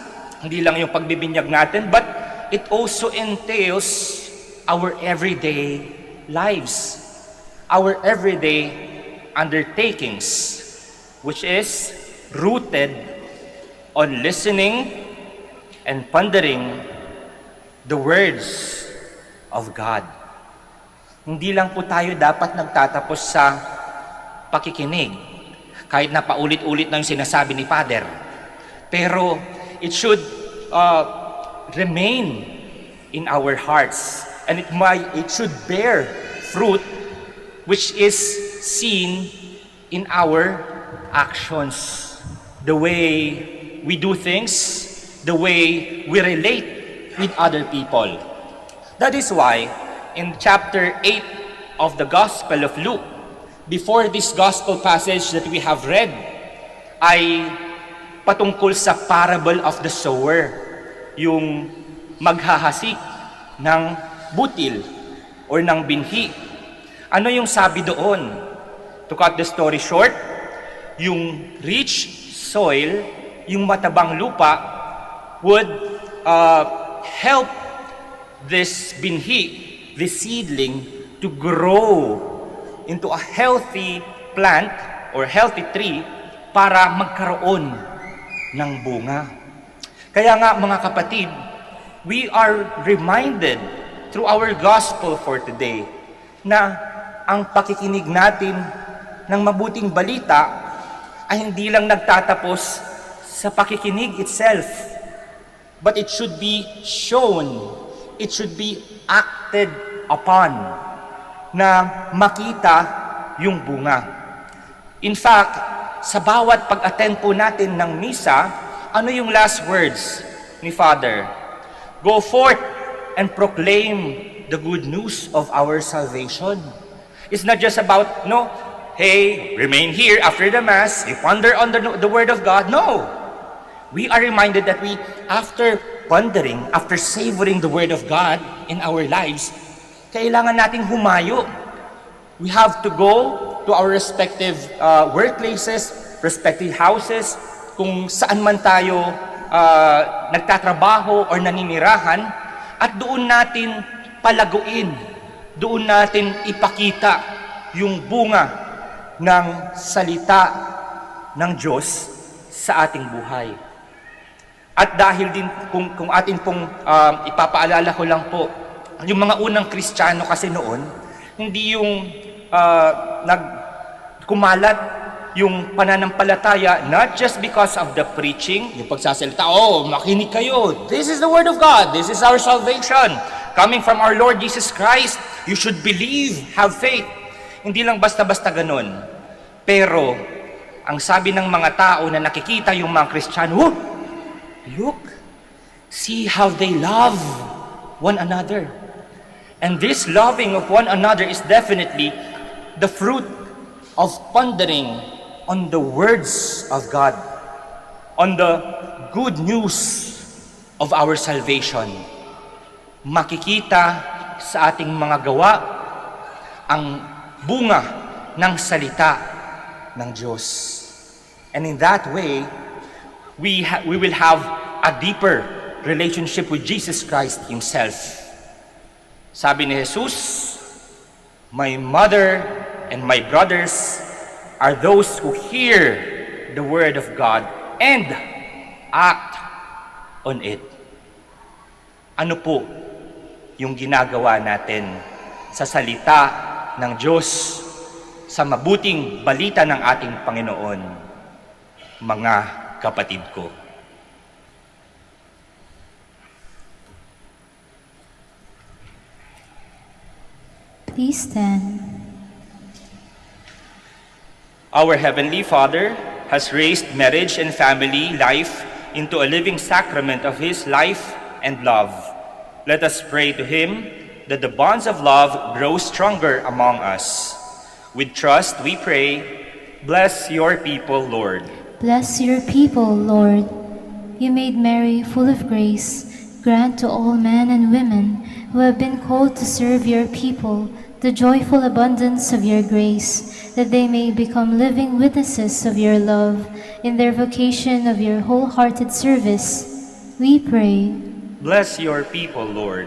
hindi lang yung pagbibinyag natin, but it also entails our everyday lives, our everyday undertakings, which is rooted on listening and pondering the words of God. Hindi lang po tayo dapat nagtatapos sa pakikinig, kahit na paulit-ulit na yung sinasabi ni Father. Pero it should remain in our hearts, and it should bear fruit which is seen in our actions, the way we do things, the way we relate with other people. That is why in chapter 8 of the Gospel of Luke, before this gospel passage that we have read, ay patungkol sa parable of the sower, yung maghahasik ng butil or ng binhi. Ano yung sabi doon? To cut the story short, yung rich soil, yung matabang lupa, would help this binhi, this seedling, to grow into a healthy plant or healthy tree para magkaroon ng bunga. Kaya nga mga kapatid, we are reminded through our gospel for today na ang pakikinig natin ng mabuting balita ay hindi lang nagtatapos sa pakikinig itself, but it should be shown, it should be acted upon, na makita yung bunga. In fact, sa bawat pag-attend po natin ng misa, ano yung last words ni Father? Go forth and proclaim the good news of our salvation. It's not just about, hey, remain here after the Mass, you ponder on the Word of God. No! We are reminded that after pondering, after savoring the Word of God in our lives, kailangan nating humayo. We have to go to our respective workplaces, respective houses, kung saan man tayo nagtatrabaho or naninirahan, at doon natin palaguin, doon natin ipakita yung bunga ng salita ng Diyos sa ating buhay. At dahil din, kung atin pong ipapaalala ko lang po, yung mga unang Kristiyano kasi noon, hindi yung kumalat yung pananampalataya, not just because of the preaching, yung pagsasalita, makinig kayo, this is the Word of God, this is our salvation, coming from our Lord Jesus Christ, you should believe, have faith. Hindi lang basta-basta ganun. Pero, ang sabi ng mga tao na nakikita yung mga Kristiyano, look, see how they love one another. And this loving of one another is definitely the fruit of pondering on the words of God, on the good news of our salvation. Makikita sa ating mga gawa ang bunga ng salita ng Diyos. And in that way, we will have a deeper relationship with Jesus Christ Himself. Sabi ni Jesus, my mother and my brothers are those who hear the Word of God and act on it. Ano po yung ginagawa natin sa salita ng Diyos, sa mabuting balita ng ating Panginoon, mga kapatid ko? Please stand. Our Heavenly Father has raised marriage and family life into a living sacrament of His life and love. Let us pray to Him that the bonds of love grow stronger among us. With trust we pray, bless your people, Lord. Bless your people, Lord. You made Mary full of grace. Grant to all men and women who have been called to serve your people the joyful abundance of your grace, that they may become living witnesses of your love in their vocation of your wholehearted service. We pray. Bless your people, Lord.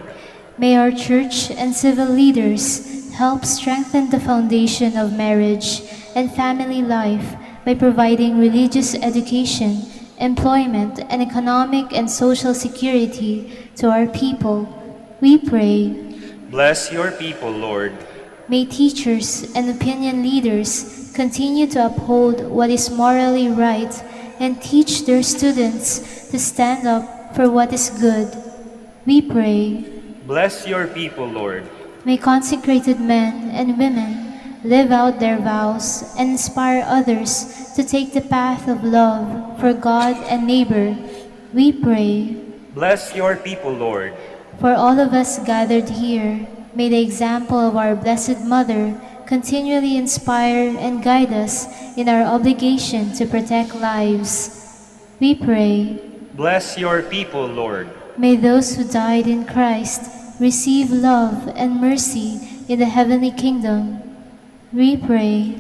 May our church and civil leaders help strengthen the foundation of marriage and family life by providing religious education, employment, and economic and social security to our people. We pray. Bless your people, Lord. May teachers and opinion leaders continue to uphold what is morally right and teach their students to stand up for what is good. We pray. Bless your people, Lord. May consecrated men and women live out their vows and inspire others to take the path of love for God and neighbor. We pray. Bless your people, Lord. For all of us gathered here, may the example of our Blessed Mother continually inspire and guide us in our obligation to protect lives. We pray. Bless your people, Lord. May those who died in Christ receive love and mercy in the heavenly kingdom. We pray.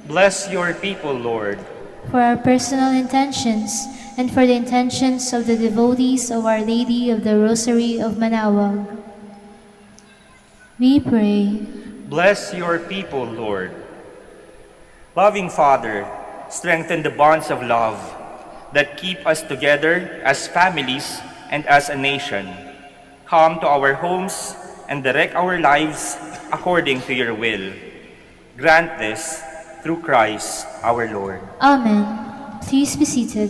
Bless your people, Lord. For our personal intentions and for the intentions of the devotees of Our Lady of the Rosary of Manaoag. We pray. Bless your people, Lord. Loving Father, strengthen the bonds of love that keep us together as families and as a nation. Come to our homes and direct our lives according to your will. Grant this through Christ our Lord. Amen. Please be seated.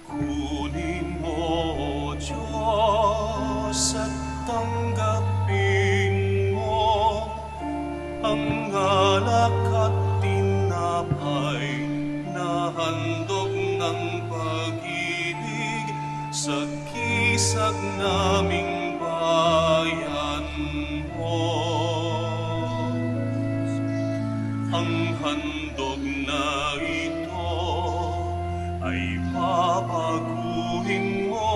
Kunin mo, Diyos, at tanggapin mo ang alak at tinapay na handog ng pag-ibig sa kisag naming bayan mo. Ang handog na ito ay papaguhin mo,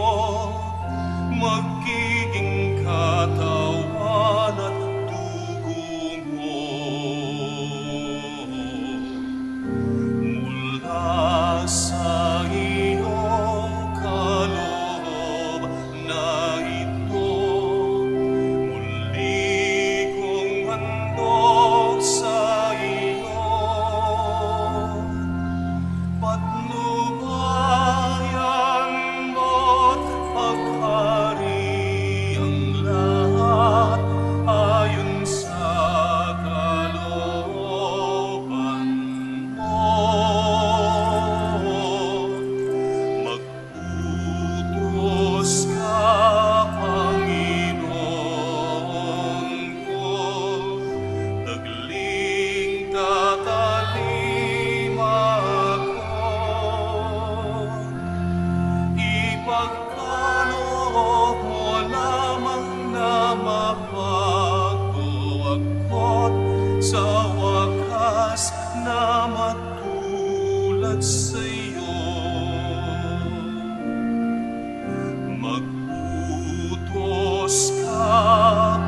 magiging katawan at dugo mo. Mula sa iyong kaloob na ito, muli kong handog sa iyo. Patnubayan mo't paghariang lahat ayon sa kalooban mo. Magputos ka, Panginoon ko, tagling tatalim ako. Ipagkaloob mo lamang na mabago ako't sa wakas na matulad sa'yo. Magputos ka,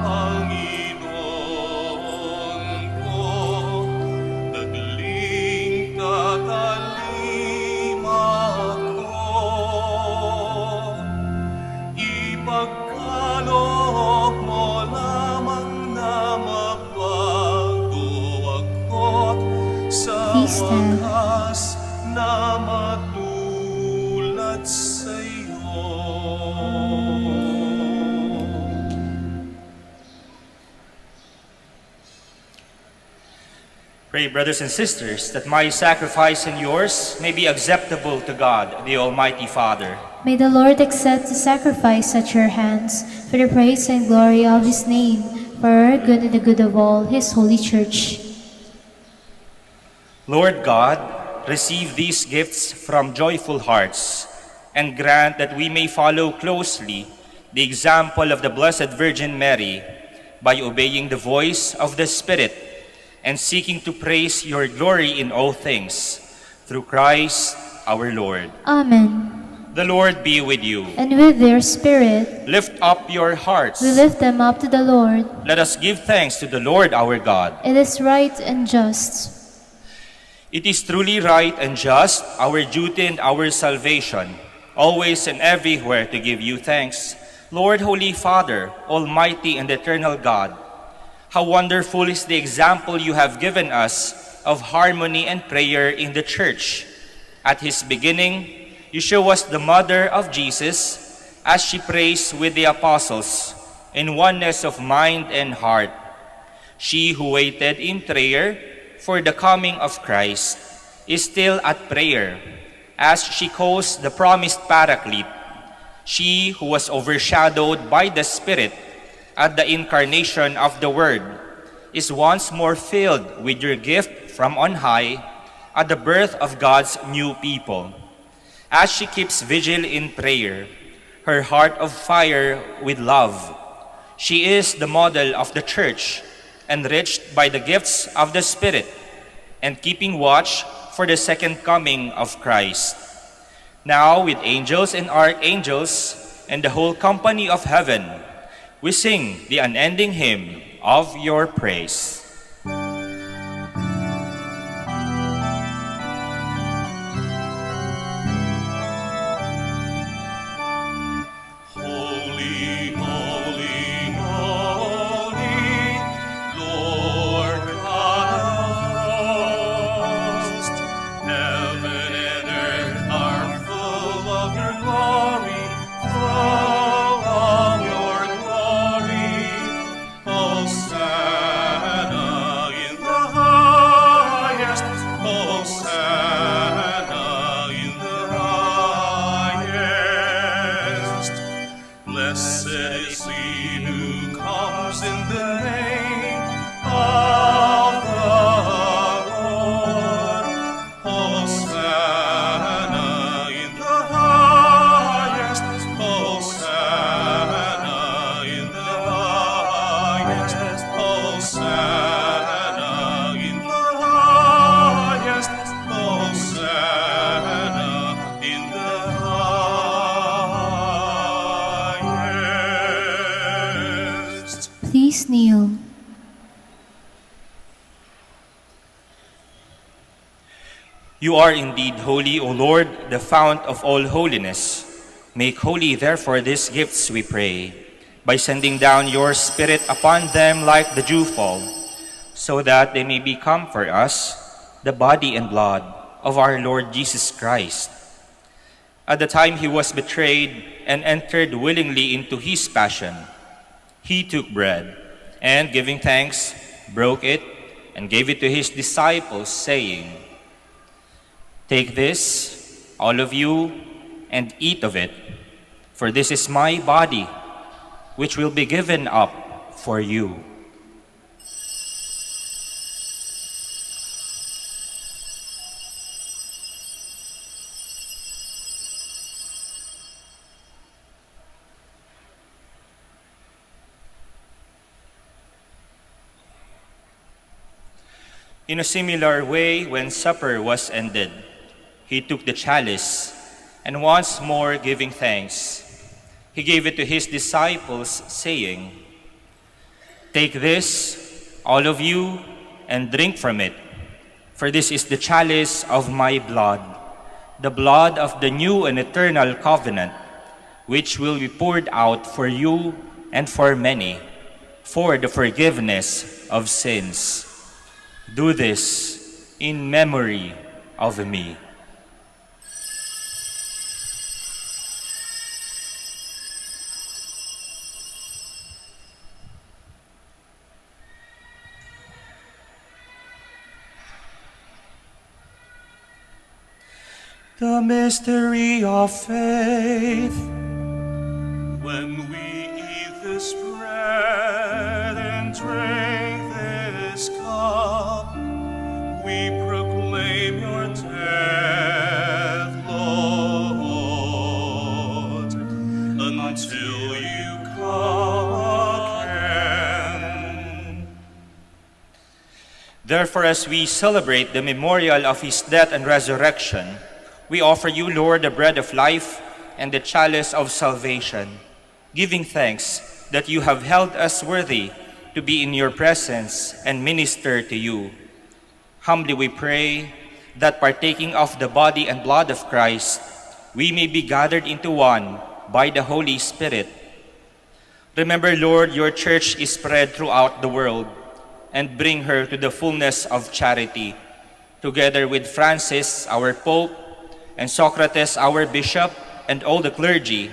Panginoon ko, tagling tatalim ako. Ipagkaloob mo lamang na mabago ako't sa Please stand. wakas na matulad sa'yo. Pray, brothers and sisters, that my sacrifice and yours may be acceptable to God, the Almighty Father. May the Lord accept the sacrifice at your hands for the praise and glory of His name, for our good and the good of all His holy church. Lord God, receive these gifts from joyful hearts, and grant that we may follow closely the example of the Blessed Virgin Mary by obeying the voice of the Spirit and seeking to praise your glory in all things. through Christ our Lord. Amen. The Lord be with you. And with their spirit, Lift up your hearts. we lift them up to the Lord. Let us give thanks to the Lord our God. It is right and just. It is truly right and just, our duty and our salvation, always and everywhere to give you thanks, Lord, Holy Father, Almighty and Eternal God. How wonderful is the example you have given us of harmony and prayer in the Church. At his beginning, you show us the mother of Jesus as she prays with the apostles in oneness of mind and heart. She who waited in prayer for the coming of Christ is still at prayer as she calls the promised Paraclete. She who was overshadowed by the Spirit at the incarnation of the Word is once more filled with your gift from on high at the birth of God's new people. As she keeps vigil in prayer, her heart of fire with love, she is the model of the Church, enriched by the gifts of the Spirit, and keeping watch for the second coming of Christ. Now, with angels and archangels and the whole company of heaven, we sing the unending hymn of your praise. Please kneel. You are indeed holy, O Lord, the fount of all holiness. Make holy, therefore, these gifts, we pray, by sending down your Spirit upon them like the dewfall, so that they may become for us the body and blood of our Lord Jesus Christ. At the time he was betrayed and entered willingly into his passion, he took bread, and giving thanks, broke it, and gave it to his disciples, saying, "Take this, all of you, and eat of it, for this is my body, which will be given up for you." In a similar way, when supper was ended, he took the chalice, and once more giving thanks, he gave it to his disciples, saying, "Take this, all of you, and drink from it, for this is the chalice of my blood, the blood of the new and eternal covenant, which will be poured out for you and for many, for the forgiveness of sins. Do this in memory of me." The mystery of faith. When we eat this bread and drink this cup, we proclaim your death, Lord, until you come again. Therefore, as we celebrate the memorial of his death and resurrection, we offer you, Lord, the bread of life and the chalice of salvation, giving thanks that you have held us worthy to be in your presence and minister to you. Humbly we pray that partaking of the body and blood of Christ, we may be gathered into one by the Holy Spirit. Remember, Lord, your church is spread throughout the world, and bring her to the fullness of charity, together with Francis, our Pope, and Socrates, our Bishop, and all the clergy.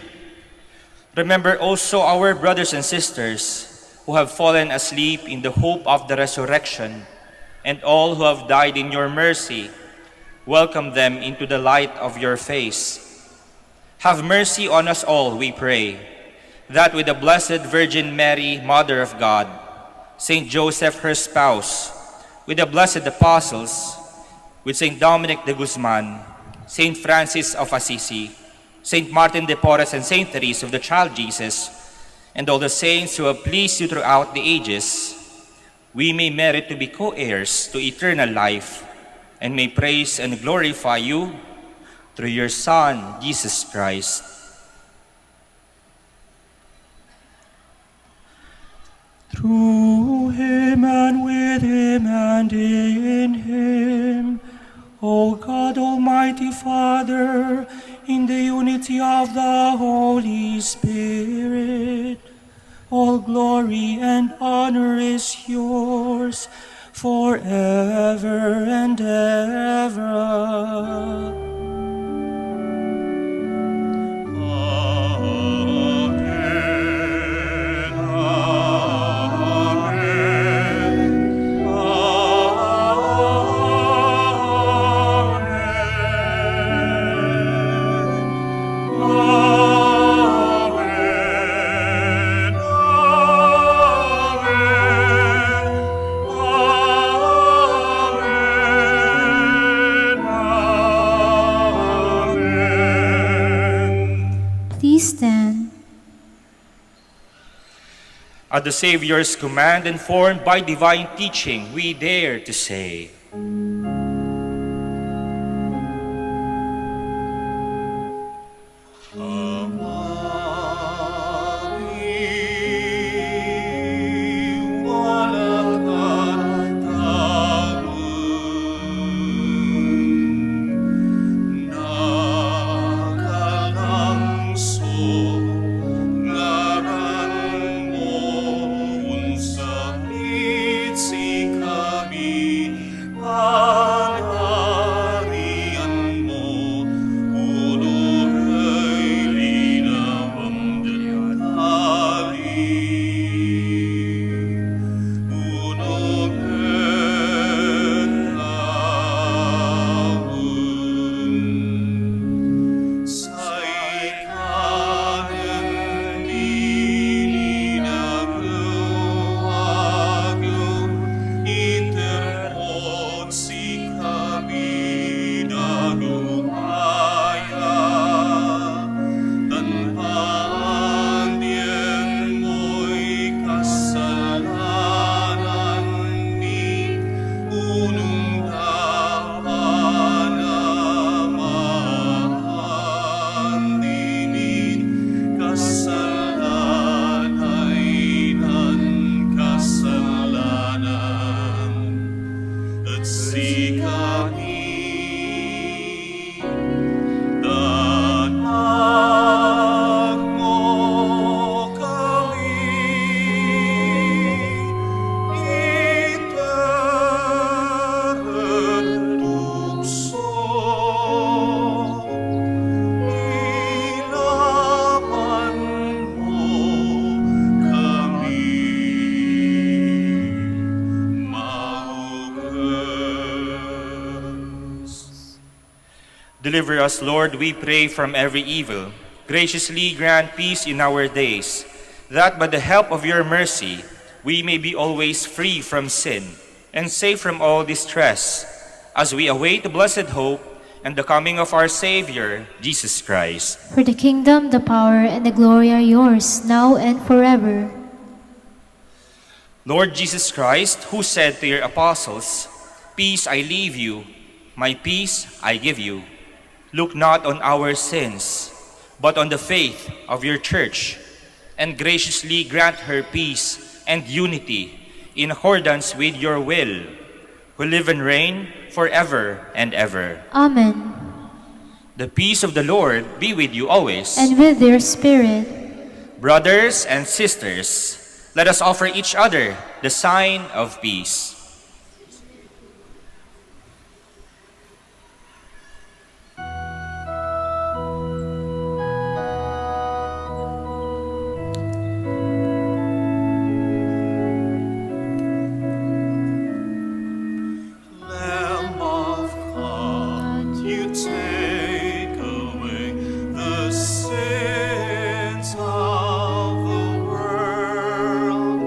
Remember also our brothers and sisters who have fallen asleep in the hope of the resurrection, and all who have died in your mercy. Welcome them into the light of your face. Have mercy on us all, we pray, that with the Blessed Virgin Mary, Mother of God, Saint Joseph, her spouse, with the blessed apostles, with Saint Dominic de Guzman, Saint Francis of Assisi, Saint Martin de Porres, and Saint Therese of the Child Jesus, and all the saints who have pleased you throughout the ages, we may merit to be co-heirs to eternal life, and may praise and glorify you through your Son, Jesus Christ. Through him and with him and in him, O God, Almighty Father, in the unity of the Holy Spirit, all glory and honor is yours forever and ever. Stand. At the Savior's command, informed by divine teaching, we dare to say, Deliver us, Lord, we pray, from every evil. Graciously grant peace in our days, that by the help of your mercy we may be always free from sin and safe from all distress, as we await the blessed hope and the coming of our Savior, Jesus Christ. For the kingdom, the power, and the glory are yours, now and forever. Lord Jesus Christ, who said to your apostles, Peace I leave you, my peace I give you. Look not on our sins, but on the faith of your church, and graciously grant her peace and unity in accordance with your will, who live and reign forever and ever. Amen. The peace of the Lord be with you always. And with your spirit. Brothers and sisters, let us offer each other the sign of peace. Lamb of God, you take away the sins of the world.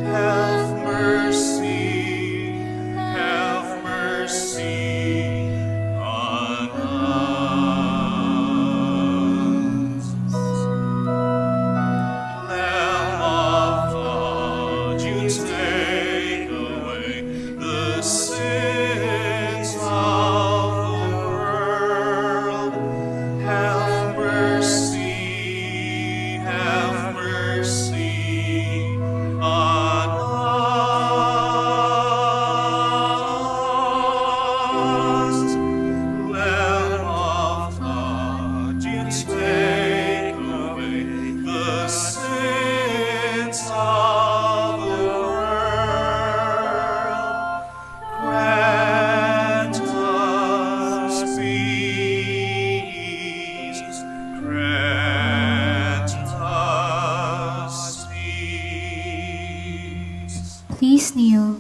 Have mercy on us. Lamb of God, you take away the sins of the world. Have mercy on us. Lamb of God, you take away the sins of the world. Grant us peace. Grant us peace. Please kneel.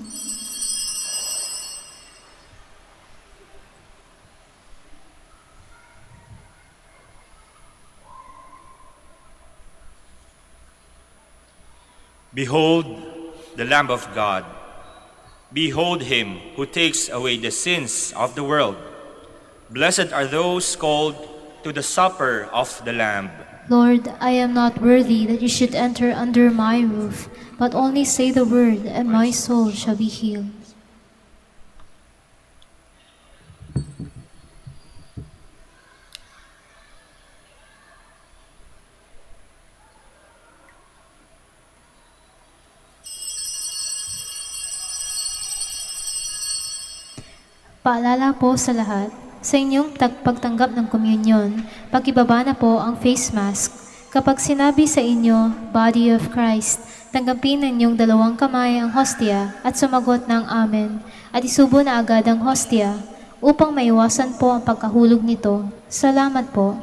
Behold the Lamb of God. Behold him who takes away the sins of the world. Blessed are those called to the supper of the Lamb. Lord, I am not worthy that you should enter under my roof, but only say the word, and my soul shall be healed. Paalala po sa lahat, sa inyong pagtanggap ng komunyon, pakibaba na po ang face mask. Kapag sinabi sa inyo, Body of Christ, tanggapin ng inyong dalawang kamay ang hostia at sumagot ng Amen, at isubo na agad ang hostia upang maiwasan po ang pagkahulog nito. Salamat po.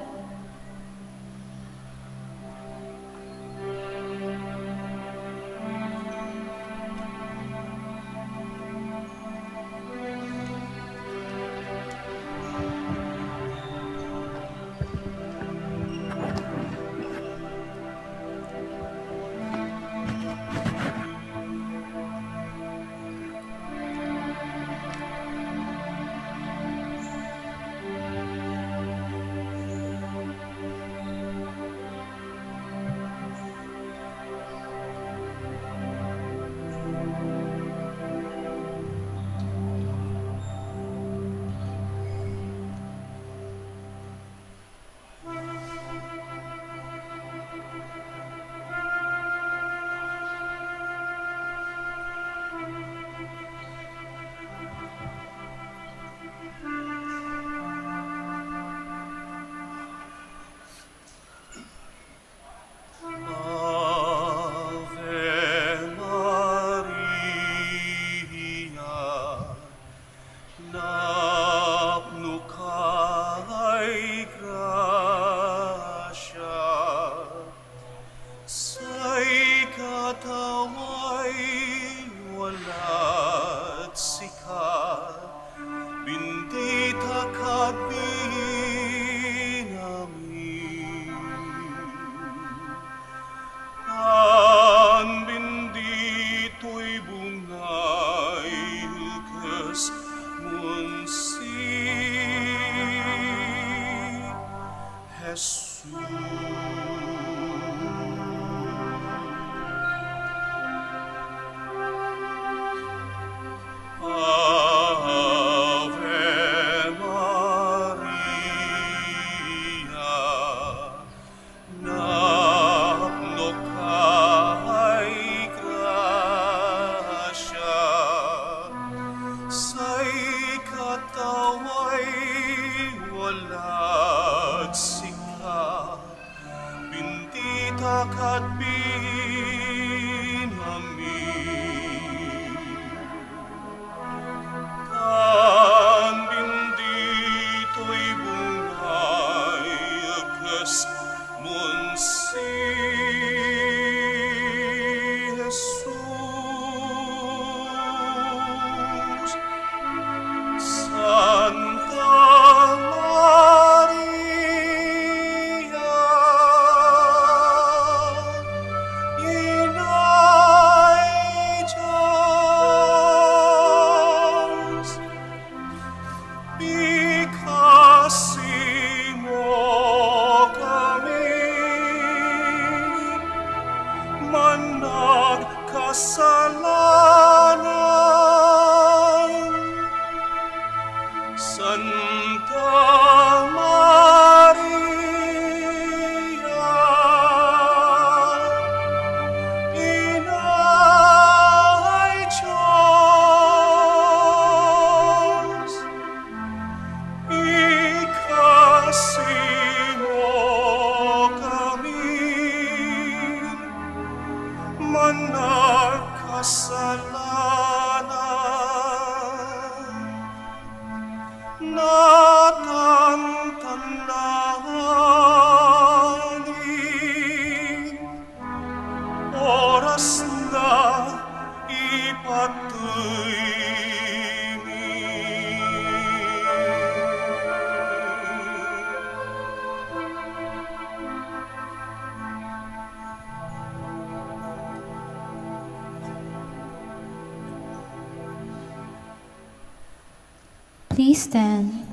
Ikasi mo kami, managkasalanan. Santa Maria, Inay Diyos, ikasi mo kami, managkasalanan. Natantanangin, oras na ipatuloy mi. Please stand.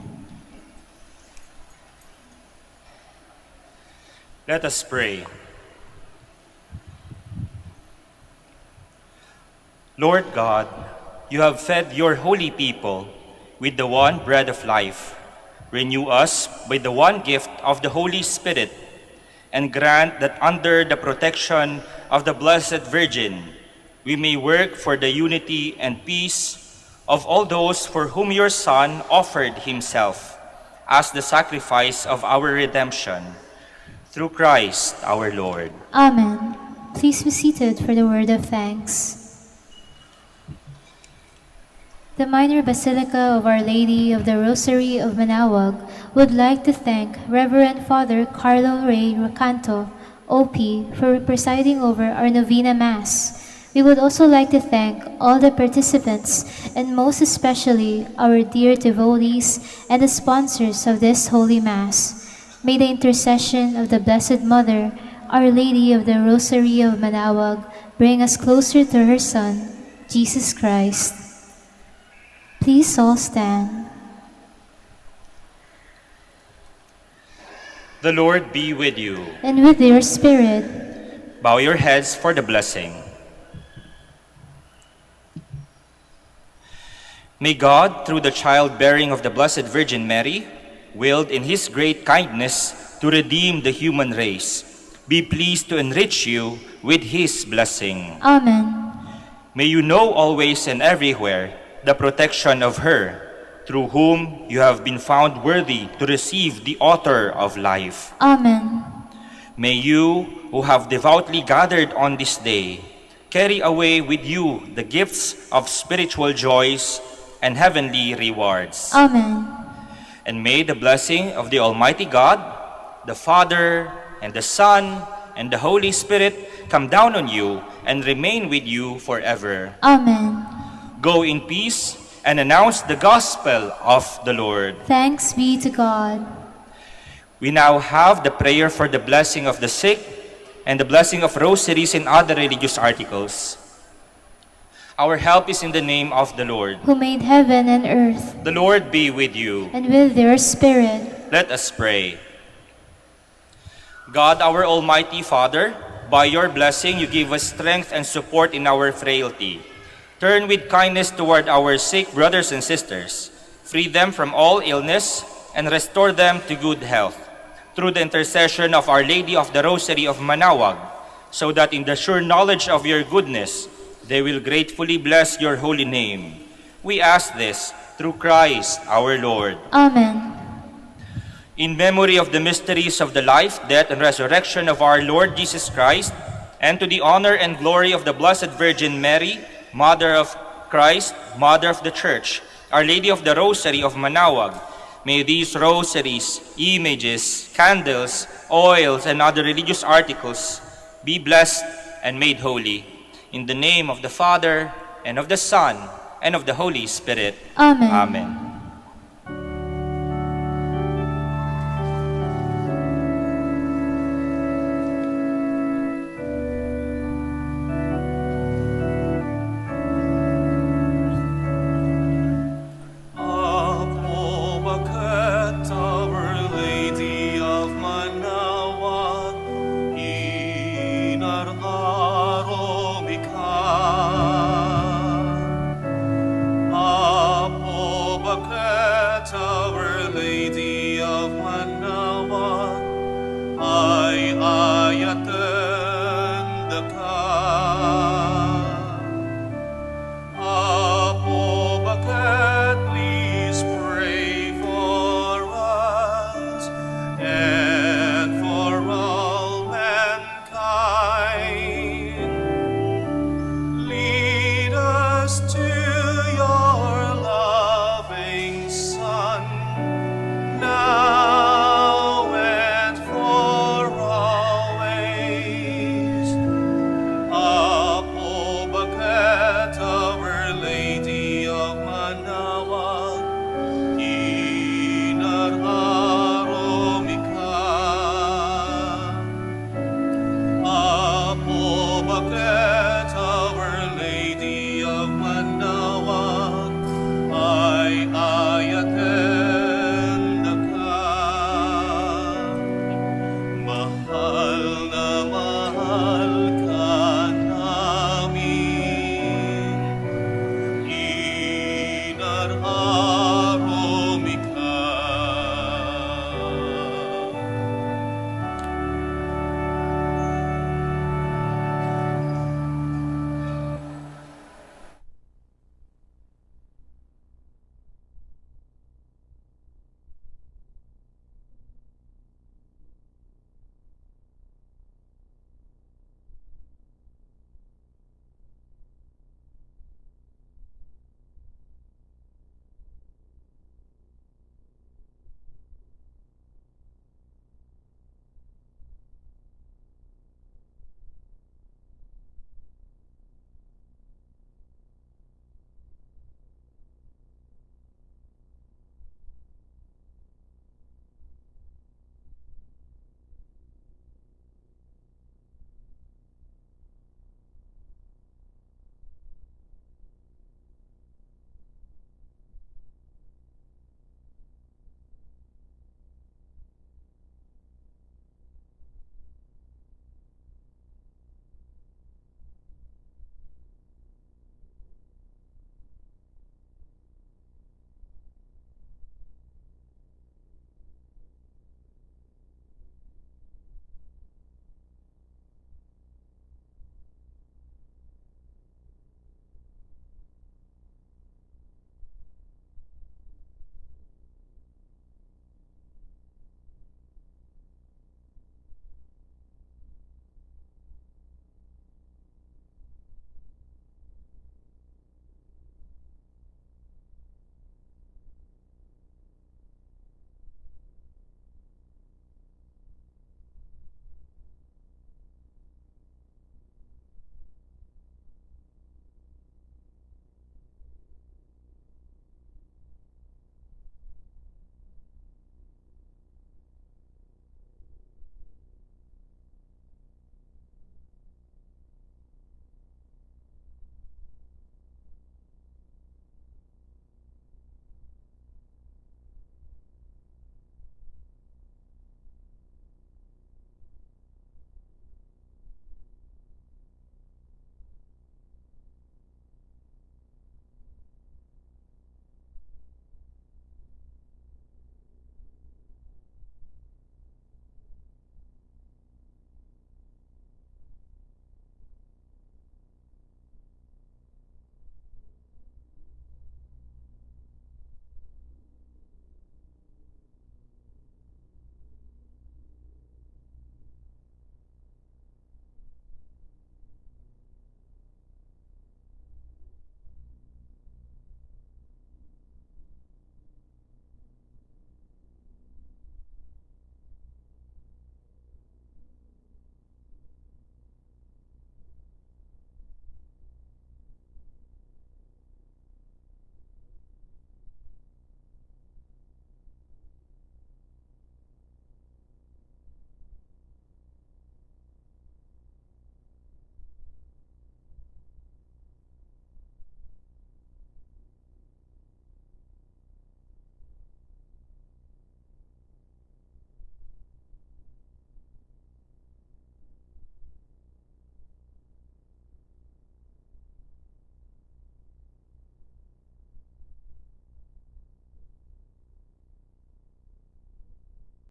Let us pray. Lord God, you have fed your holy people with the one bread of life. Renew us by the one gift of the Holy Spirit, and grant that under the protection of the Blessed Virgin, we may work for the unity and peace of all those for whom your Son offered himself as the sacrifice of our redemption. Through Christ our Lord. Amen. Please be seated for the word of thanks. The Minor Basilica of Our Lady of the Rosary of Manaoag would like to thank Reverend Father Carlo Ray Recanto, OP, for presiding over our Novena Mass. We would also like to thank all the participants and most especially our dear devotees and the sponsors of this Holy Mass. May the intercession of the Blessed Mother, Our Lady of the Rosary of Manaoag, bring us closer to her Son, Jesus Christ. Please all stand. The Lord be with you. And with your spirit. Bow your heads for the blessing. May God, through the childbearing of the Blessed Virgin Mary, willed in his great kindness to redeem the human race, be pleased to enrich you with his blessing. Amen. May you know always and everywhere the protection of her, through whom you have been found worthy to receive the author of life. Amen. May you, who have devoutly gathered on this day, carry away with you the gifts of spiritual joys and heavenly rewards. Amen. And may the blessing of the Almighty God, the Father, and the Son, and the Holy Spirit come down on you and remain with you forever. Amen. Go in peace and announce the gospel of the Lord. Thanks be to God. We now have the prayer for the blessing of the sick and the blessing of rosaries and other religious articles. Our help is in the name of the Lord. Who made heaven and earth. The Lord be with you. And with your spirit. Let us pray. God, our Almighty Father, by your blessing you give us strength and support in our frailty. Turn with kindness toward our sick brothers and sisters. Free them from all illness and restore them to good health. Through the intercession of Our Lady of the Rosary of Manaoag, so that in the sure knowledge of your goodness, they will gratefully bless your holy name. We ask this through Christ our Lord. Amen. In memory of the mysteries of the life, death, and resurrection of our Lord Jesus Christ, and to the honor and glory of the Blessed Virgin Mary, Mother of Christ, Mother of the Church, Our Lady of the Rosary of Manaoag, may these rosaries, images, candles, oils, and other religious articles be blessed and made holy. In the name of the Father, and of the Son, and of the Holy Spirit. Amen. Amen. Ako Lady of Manaoag, ay ayaten